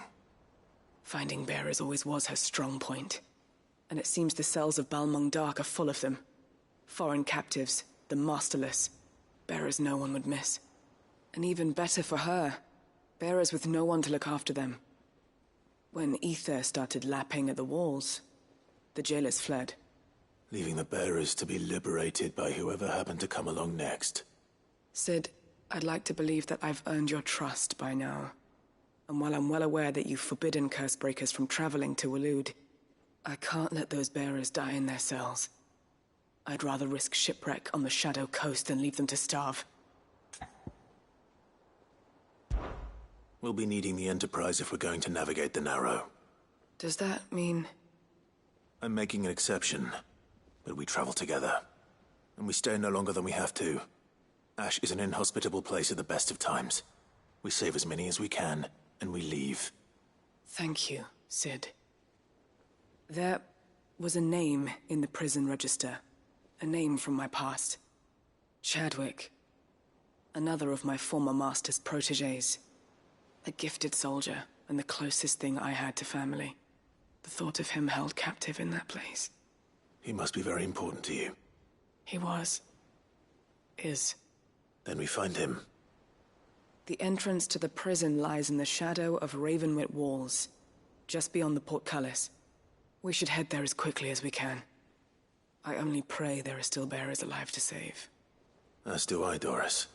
Speaker 16: Finding bearers always was her strong point. And it seems the cells of Balmung Dark are full of them. Foreign captives, the masterless. Bearers no one would miss. And even better for her, bearers with no one to look after them. When ether started lapping at the walls, the jailers fled.
Speaker 2: Leaving the bearers to be liberated by whoever happened to come along next.
Speaker 16: Sid, I'd like to believe that I've earned your trust by now. And while I'm well aware that you've forbidden Cursebreakers from traveling to Waloed, I can't let those bearers die in their cells. I'd rather risk shipwreck on the Shadow Coast than leave them to starve.
Speaker 2: We'll be needing the Enterprise if we're going to navigate the Narrow.
Speaker 16: Does that mean...
Speaker 2: I'm making an exception, but we travel together. And we stay no longer than we have to. Ash is an inhospitable place at the best of times. We save as many as we can, and we leave.
Speaker 16: Thank you, Sid. There was a name in the prison register. A name from my past. Chadwick. Another of my former master's protégés. A gifted soldier, and the closest thing I had to family. The thought of him held captive in that place.
Speaker 2: He must be very important to you.
Speaker 16: He was. Is.
Speaker 2: Then we find him.
Speaker 16: The entrance to the prison lies in the shadow of Ravenwit Walls, just beyond the portcullis. We should head there as quickly as we can. I only pray there are still bearers alive to save.
Speaker 2: As do I, Doris.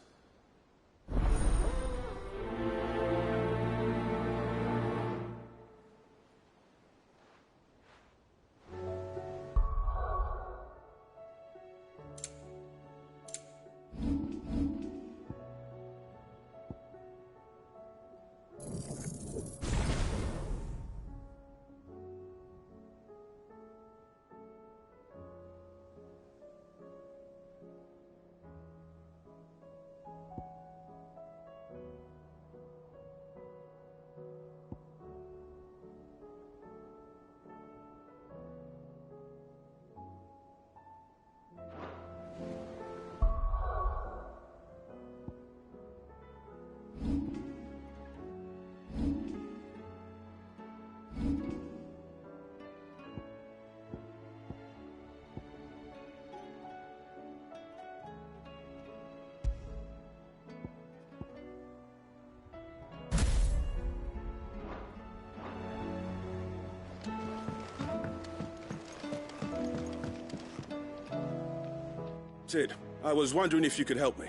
Speaker 17: Sid, I was wondering if you could help me.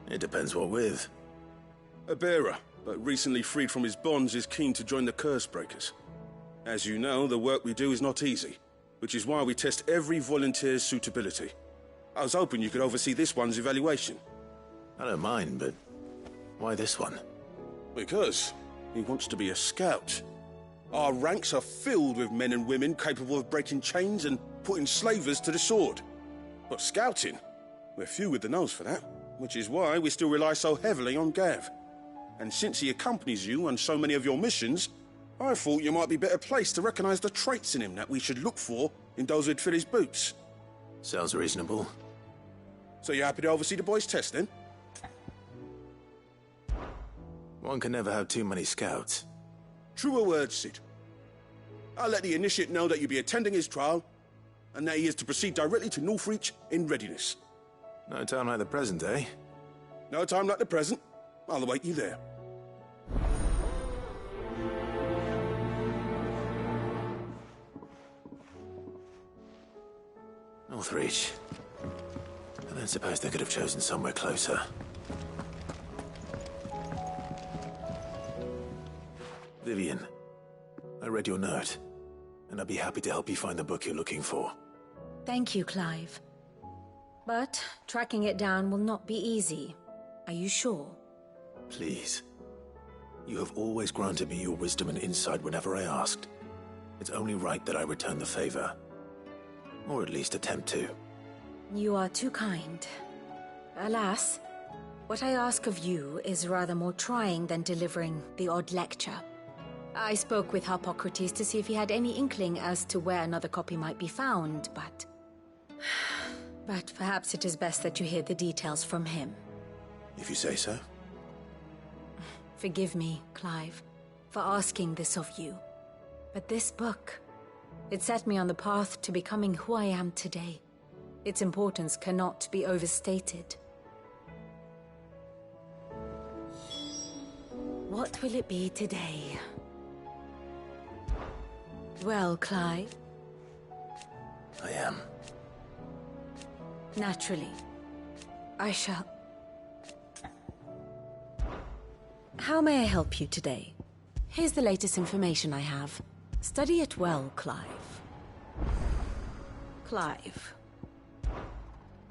Speaker 2: It depends what with.
Speaker 17: A bearer, but recently freed from his bonds, is keen to join the Cursebreakers. As you know, the work we do is not easy, which is why we test every volunteer's suitability. I was hoping you could oversee this one's evaluation.
Speaker 2: I don't mind, but why this one?
Speaker 17: Because he wants to be a scout. Our ranks are filled with men and women capable of breaking chains and putting slavers to the sword. But scouting, we're few with the nose for that, which is why we still rely so heavily on Gav. And since he accompanies you on so many of your missions, I thought you might be better placed to recognize the traits in him that we should look for in those who'd fill his boots.
Speaker 2: Sounds reasonable.
Speaker 17: So you're happy to oversee the boys' test, then?
Speaker 2: One can never have too many scouts.
Speaker 17: Truer words, Sid. I'll let the initiate know that you'll be attending his trial, and that he is to proceed directly to Northreach in readiness.
Speaker 2: No time like the present, eh?
Speaker 17: No time like the present. I'll await you there.
Speaker 2: Northreach. I don't suppose they could have chosen somewhere closer. Vivian, I read your note, and I'd be happy to help you find the book you're looking for.
Speaker 18: Thank you, Clive. But tracking it down will not be easy. Are you sure?
Speaker 2: Please. You have always granted me your wisdom and insight whenever I asked. It's only right that I return the favor. Or at least attempt to.
Speaker 18: You are too kind. Alas, what I ask of you is rather more trying than delivering the odd lecture. I spoke with Harpocrates to see if he had any inkling as to where another copy might be found, but perhaps it is best that you hear the details from him.
Speaker 2: If you say so.
Speaker 18: Forgive me, Clive, for asking this of you. But this book, it set me on the path to becoming who I am today. Its importance cannot be overstated. What will it be today? Well, Clive?
Speaker 2: I am.
Speaker 18: Naturally. I shall... How may I help you today? Here's the latest information I have. Study it well, Clive. Clive.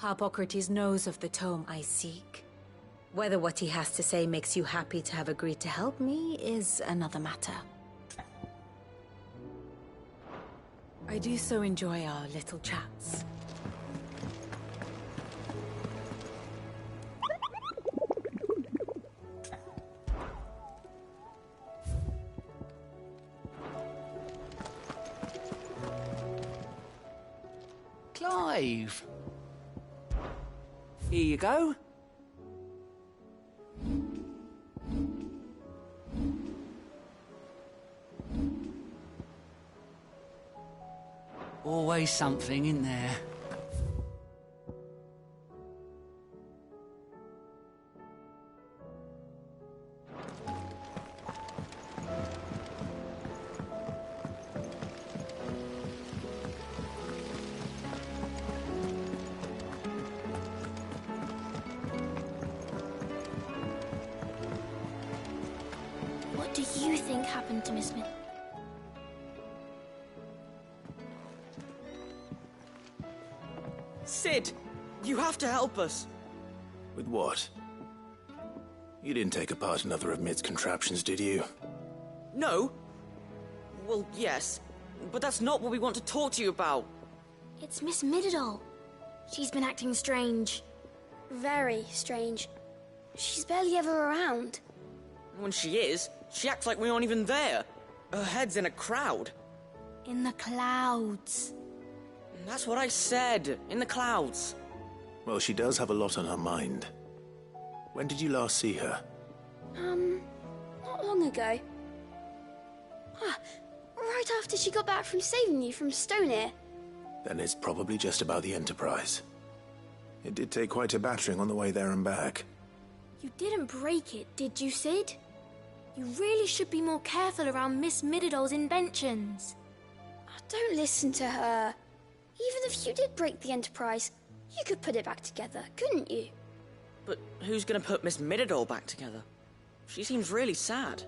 Speaker 18: Hippocrates knows of the tome I seek. Whether what he has to say makes you happy to have agreed to help me is another matter. I do so enjoy our little chats.
Speaker 19: Clive. Here you go. Always something in there.
Speaker 20: What do you think happened to Miss Smith?
Speaker 19: Sid, you have to help us.
Speaker 2: With what? You didn't take apart another of Mid's contraptions, did you?
Speaker 19: No. Well, yes, but that's not what we want to talk to you about.
Speaker 20: It's Miss Mididol. She's been acting strange. Very strange. She's barely ever around.
Speaker 19: When she is, she acts like we aren't even there. Her head's in a crowd.
Speaker 20: In the clouds.
Speaker 19: That's what I said. In the clouds.
Speaker 2: Well, she does have a lot on her mind. When did you last see her?
Speaker 20: Not long ago. Right after she got back from saving you from Stonear.
Speaker 2: Then it's probably just about the Enterprise. It did take quite a battering on the way there and back.
Speaker 20: You didn't break it, did you, Sid? You really should be more careful around Miss Mididol's inventions. Don't listen to her. Even if you did break the Enterprise, you could put it back together, couldn't you?
Speaker 19: But who's gonna put Miss Mididol back together? She seems really sad.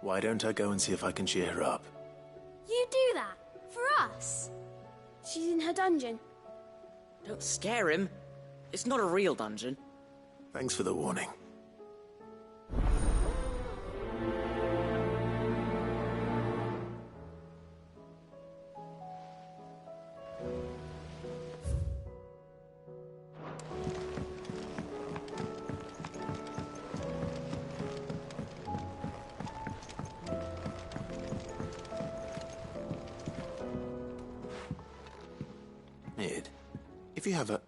Speaker 2: Why don't I go and see if I can cheer her up?
Speaker 20: You do that? For us? She's in her dungeon.
Speaker 19: Don't scare him. It's not a real dungeon.
Speaker 2: Thanks for the warning. If you have a...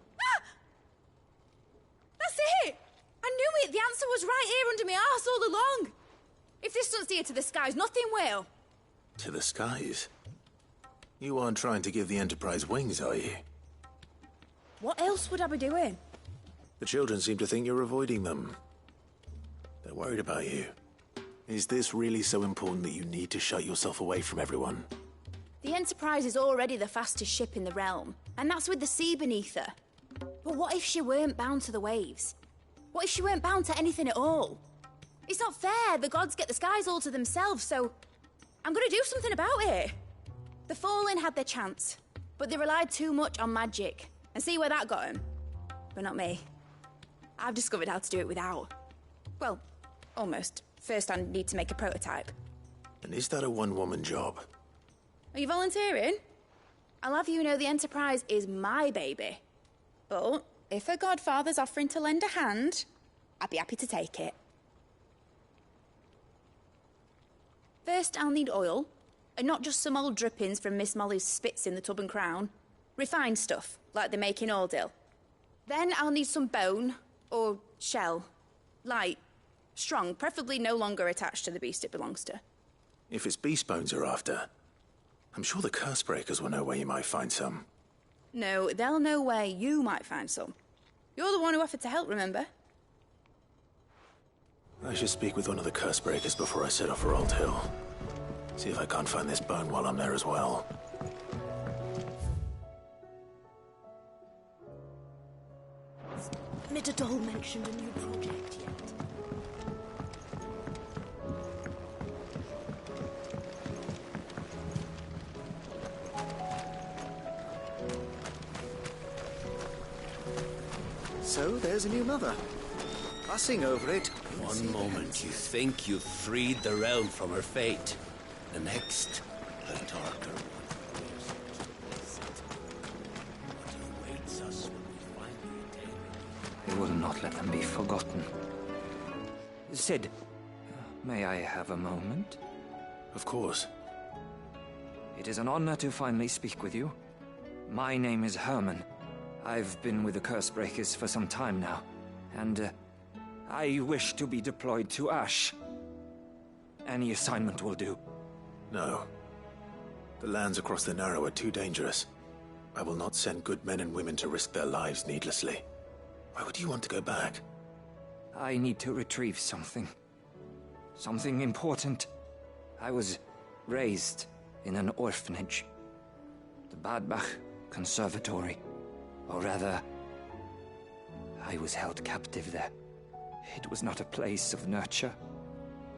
Speaker 7: That's it! I knew it! The answer was right here under my arse all along! If this doesn't steer to the skies, nothing will!
Speaker 2: To the skies? You aren't trying to give the Enterprise wings, are you?
Speaker 7: What else would I be doing?
Speaker 2: The children seem to think you're avoiding them. They're worried about you. Is this really so important that you need to shut yourself away from everyone?
Speaker 7: The Enterprise is already the fastest ship in the realm, and that's with the sea beneath her. But what if she weren't bound to the waves? What if she weren't bound to anything at all? It's not fair. The gods get the skies all to themselves, so I'm gonna do something about it. The Fallen had their chance, but they relied too much on magic. And see where that got them? But not me. I've discovered how to do it without. Well, almost. First I need to make a prototype.
Speaker 2: And is that a one-woman job?
Speaker 7: Are you volunteering? I'll have you know the Enterprise is my baby. But if her godfather's offering to lend a hand, I'd be happy to take it. First, I'll need oil, and not just some old drippings from Miss Molly's spits in the Tub and Crown. Refined stuff, like they make in Ordill. Then I'll need some bone, or shell. Light, strong, preferably no longer attached to the beast it belongs to.
Speaker 2: If it's beast bones you're after, I'm sure the Cursebreakers will know where you might find some.
Speaker 7: No, they'll know where you might find some. You're the one who offered to help, remember?
Speaker 2: I should speak with one of the Cursebreakers before I set off for Old Hill. See if I can't find this bone while I'm there as well.
Speaker 20: Midadol mentioned a new project yet?
Speaker 21: So, there's a new mother. Fussing over it.
Speaker 8: One moment you think you've freed the realm from her fate. The next, a darker one. What awaits us when we finally attain her?
Speaker 22: I will not let them be forgotten. Sid, may I have a moment?
Speaker 2: Of course.
Speaker 22: It is an honor to finally speak with you. My name is Herman. I've been with the Cursebreakers for some time now, and I wish to be deployed to Ash. Any assignment will do.
Speaker 2: No. The lands across the Narrow are too dangerous. I will not send good men and women to risk their lives needlessly. Why would you want to go back?
Speaker 22: I need to retrieve something. Something important. I was raised in an orphanage. The Badbach Conservatory. Or rather, I was held captive there. It was not a place of nurture.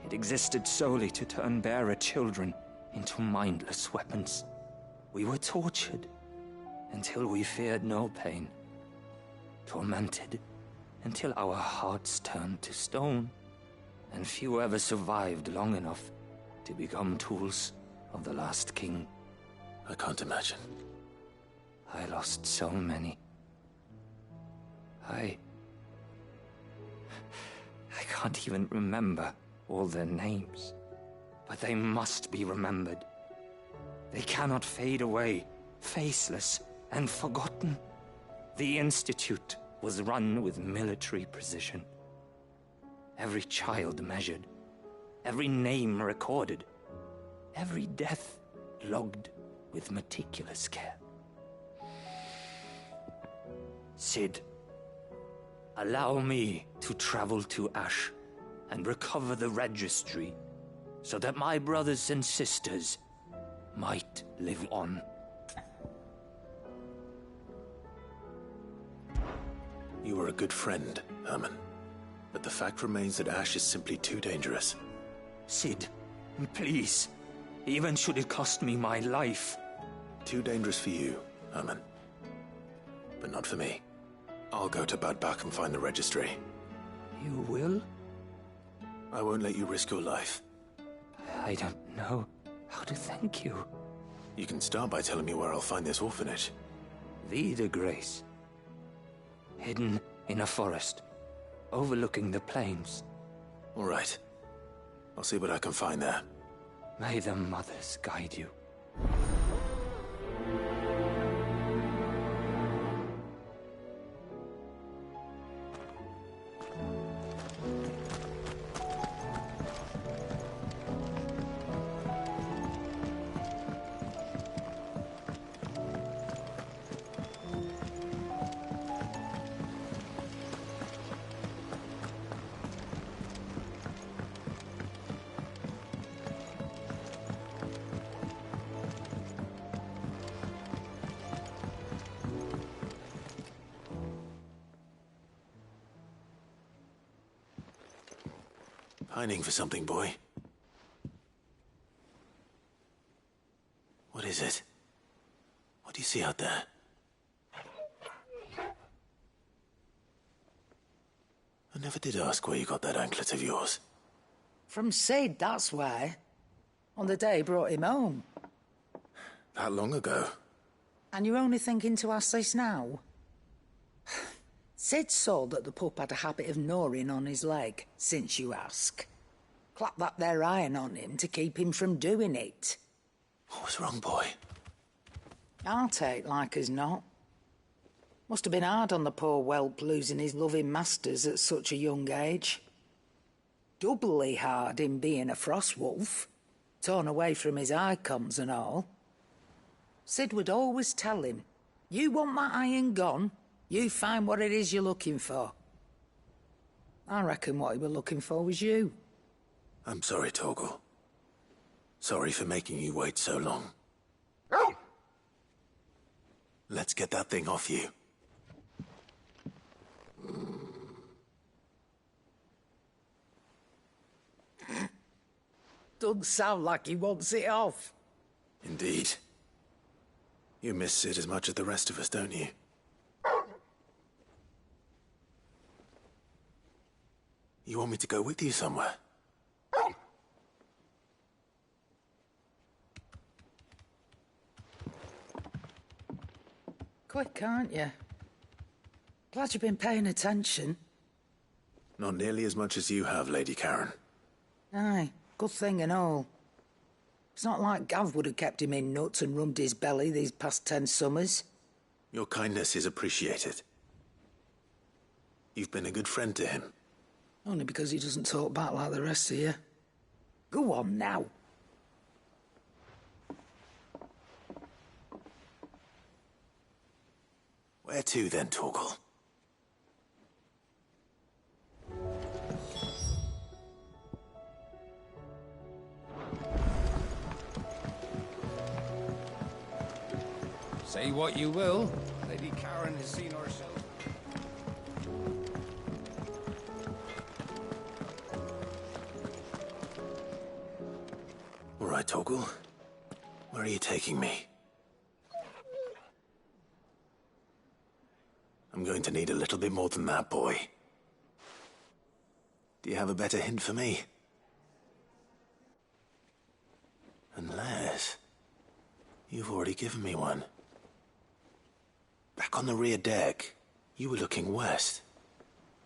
Speaker 22: It existed solely to turn bearer children into mindless weapons. We were tortured until we feared no pain. Tormented until our hearts turned to stone. And few ever survived long enough to become tools of the last king.
Speaker 2: I can't imagine.
Speaker 22: I lost so many. I can't even remember all their names. But they must be remembered. They cannot fade away, faceless and forgotten. The Institute was run with military precision. Every child measured, every name recorded, every death logged with meticulous care. Sid, allow me to travel to Ash and recover the registry so that my brothers and sisters might live on.
Speaker 2: You were a good friend, Herman. But the fact remains that Ash is simply too dangerous.
Speaker 22: Sid, please. Even should it cost me my life.
Speaker 2: Too dangerous for you, Herman. But not for me. I'll go to Badbach and find the registry.
Speaker 22: You will?
Speaker 2: I won't let you risk your life.
Speaker 22: I don't know how to thank you.
Speaker 2: You can start by telling me where I'll find this orphanage.
Speaker 22: Vida Grace. Hidden in a forest, overlooking the plains.
Speaker 2: All right. I'll see what I can find there.
Speaker 22: May the mothers guide you.
Speaker 2: Pining for something, boy. What is it? What do you see out there? I never did ask where you got that anklet of yours.
Speaker 12: From Sid, that's why. On the day he brought him home.
Speaker 2: That long ago?
Speaker 12: And you're only thinking to ask this now? Sid saw that the pup had a habit of gnawing on his leg, since you ask. Clap that there iron on him to keep him from doing it.
Speaker 2: What was wrong, boy?
Speaker 12: I'll take like as not. Must have been hard on the poor whelp losing his loving masters at such a young age. Doubly hard in being a frost wolf. torn away from his icons and all. Sid would always tell him, you want that iron gone, you find what it is you're looking for. I reckon what he was looking for was you.
Speaker 2: I'm sorry, Torgal. Sorry for making you wait so long. Let's get that thing off you.
Speaker 12: Doesn't sound like he wants it off.
Speaker 2: Indeed. You miss Sid as much as the rest of us, don't you? You want me to go with you somewhere?
Speaker 12: Quick, aren't you? Glad you've been paying attention.
Speaker 2: Not nearly as much as you have, Lady Karen.
Speaker 12: Aye, good thing and all. It's not like Gav would have kept him in nuts and rubbed his belly these past 10 summers.
Speaker 2: Your kindness is appreciated. You've been a good friend to him.
Speaker 12: Only because he doesn't talk back like the rest of you. Go on now.
Speaker 2: Where to then, Torgal?
Speaker 9: Say what you will, Lady Karen has seen herself.
Speaker 2: All right, Torgal. Where are you taking me? I'm going to need a little bit more than that, boy. Do you have a better hint for me? Unless... you've already given me one. Back on the rear deck, you were looking west,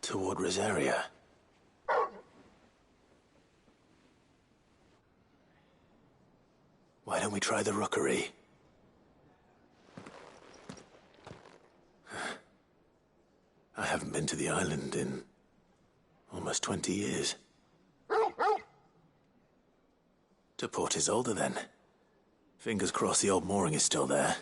Speaker 2: toward Rosaria. Why don't we try the rookery? I haven't been to the island in almost 20 years. To Port Isolde, then. Fingers crossed the old mooring is still there.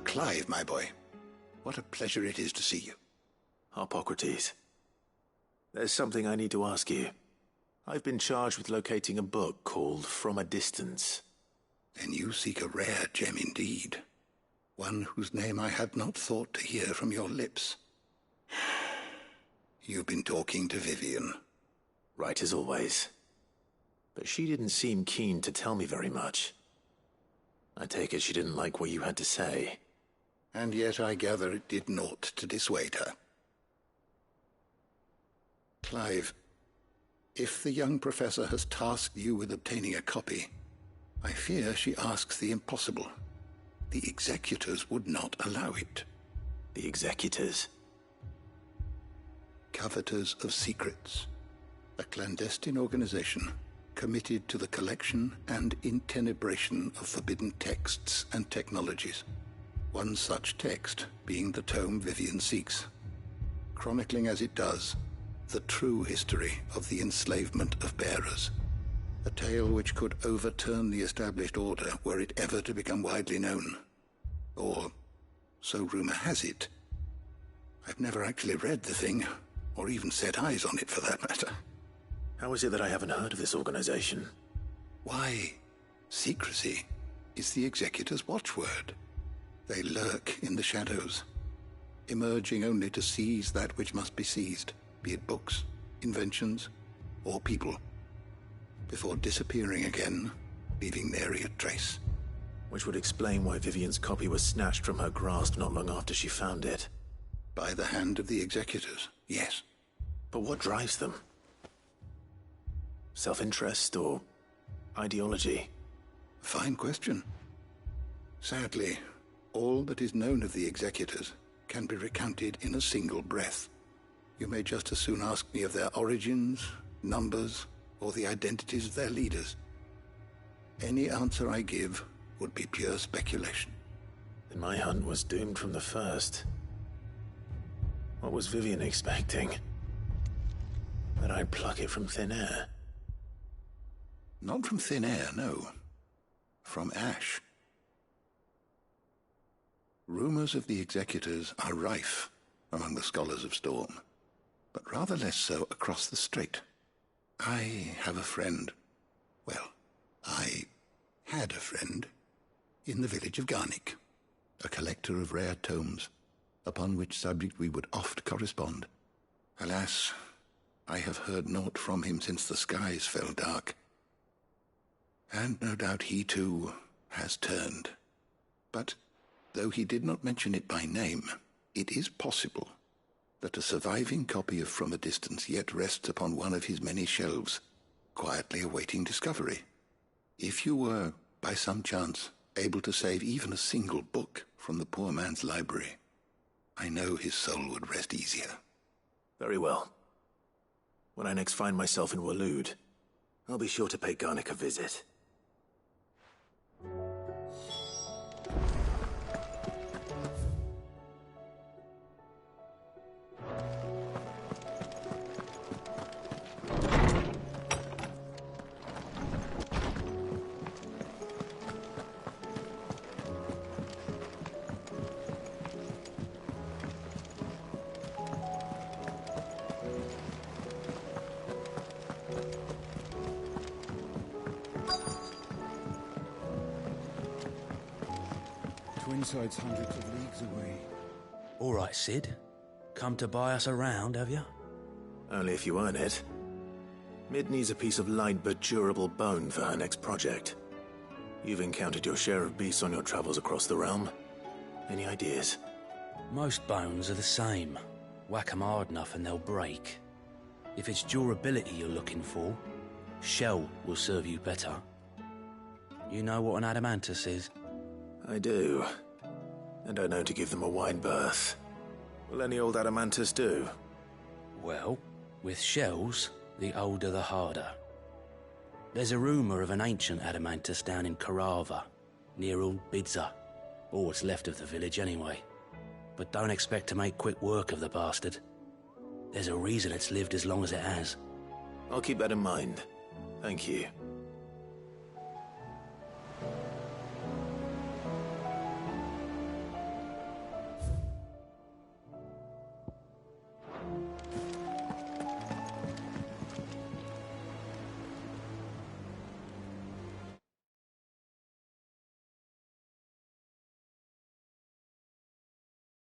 Speaker 15: Clive, my boy. What a pleasure it is to see you.
Speaker 2: Harpocrates. There's something I need to ask you. I've been charged with locating a book called From a Distance.
Speaker 15: Then you seek a rare gem indeed. One whose name I had not thought to hear from your lips. You've been talking to Vivian.
Speaker 2: Right as always. But she didn't seem keen to tell me very much. I take it she didn't like what you had to say.
Speaker 15: And yet I gather it did naught to dissuade her. Clive, if the young professor has tasked you with obtaining a copy, I fear she asks the impossible. The executors would not allow it.
Speaker 2: The executors?
Speaker 15: Coveters of Secrets. A clandestine organization committed to the collection and intenebration of forbidden texts and technologies. One such text being the tome Vivian seeks, chronicling as it does the true history of the enslavement of bearers. A tale which could overturn the established order were it ever to become widely known. Or, so rumor has it. I've never actually read the thing, or even set eyes on it for that matter.
Speaker 2: How is it that I haven't heard of this organization?
Speaker 15: Why, secrecy is the executor's watchword. They lurk in the shadows, emerging only to seize that which must be seized, be it books, inventions, or people, before disappearing again, leaving nary a trace.
Speaker 2: Which would explain why Vivian's copy was snatched from her grasp not long after she found it.
Speaker 15: By the hand of the executors, yes.
Speaker 2: But what drives them? Self-interest or ideology?
Speaker 15: Fine question. Sadly, all that is known of the executors can be recounted in a single breath. You may just as soon ask me of their origins, numbers, or the identities of their leaders. Any answer I give would be pure speculation.
Speaker 2: Then my hunt was doomed from the first. What was Vivian expecting? That I'd pluck it from thin air?
Speaker 15: Not from thin air, no. From ash. Rumors of the executors are rife among the scholars of Storm, but rather less so across the strait. I have a friend. Well, I had a friend in the village of Garnick, a collector of rare tomes, upon which subject we would oft correspond. Alas, I have heard naught from him since the skies fell dark. And no doubt he too has turned. But though he did not mention it by name, it is possible that a surviving copy of From a Distance yet rests upon one of his many shelves, quietly awaiting discovery. If you were, by some chance, able to save even a single book from the poor man's library, I know his soul would rest easier.
Speaker 2: Very well. When I next find myself in Waloed, I'll be sure to pay Garnick a visit.
Speaker 10: Twinside's hundreds of leagues away.
Speaker 11: All right, Sid. Come to buy us around, have you?
Speaker 2: Only if you earn it. Mid needs a piece of light but durable bone for her next project. You've encountered your share of beasts on your travels across the realm. Any ideas?
Speaker 11: Most bones are the same. Whack 'em hard enough and they'll break. If it's durability you're looking for, shell will serve you better. You know what an adamantus is?
Speaker 2: I do. And I know to give them a wide berth. Will any old adamantus do?
Speaker 11: Well, with shells, the older the harder. There's a rumour of an ancient adamantus down in Karava, near Old Bidza, or what's left of the village anyway. But don't expect to make quick work of the bastard. There's a reason it's lived as long as it has.
Speaker 2: I'll keep that in mind. Thank you.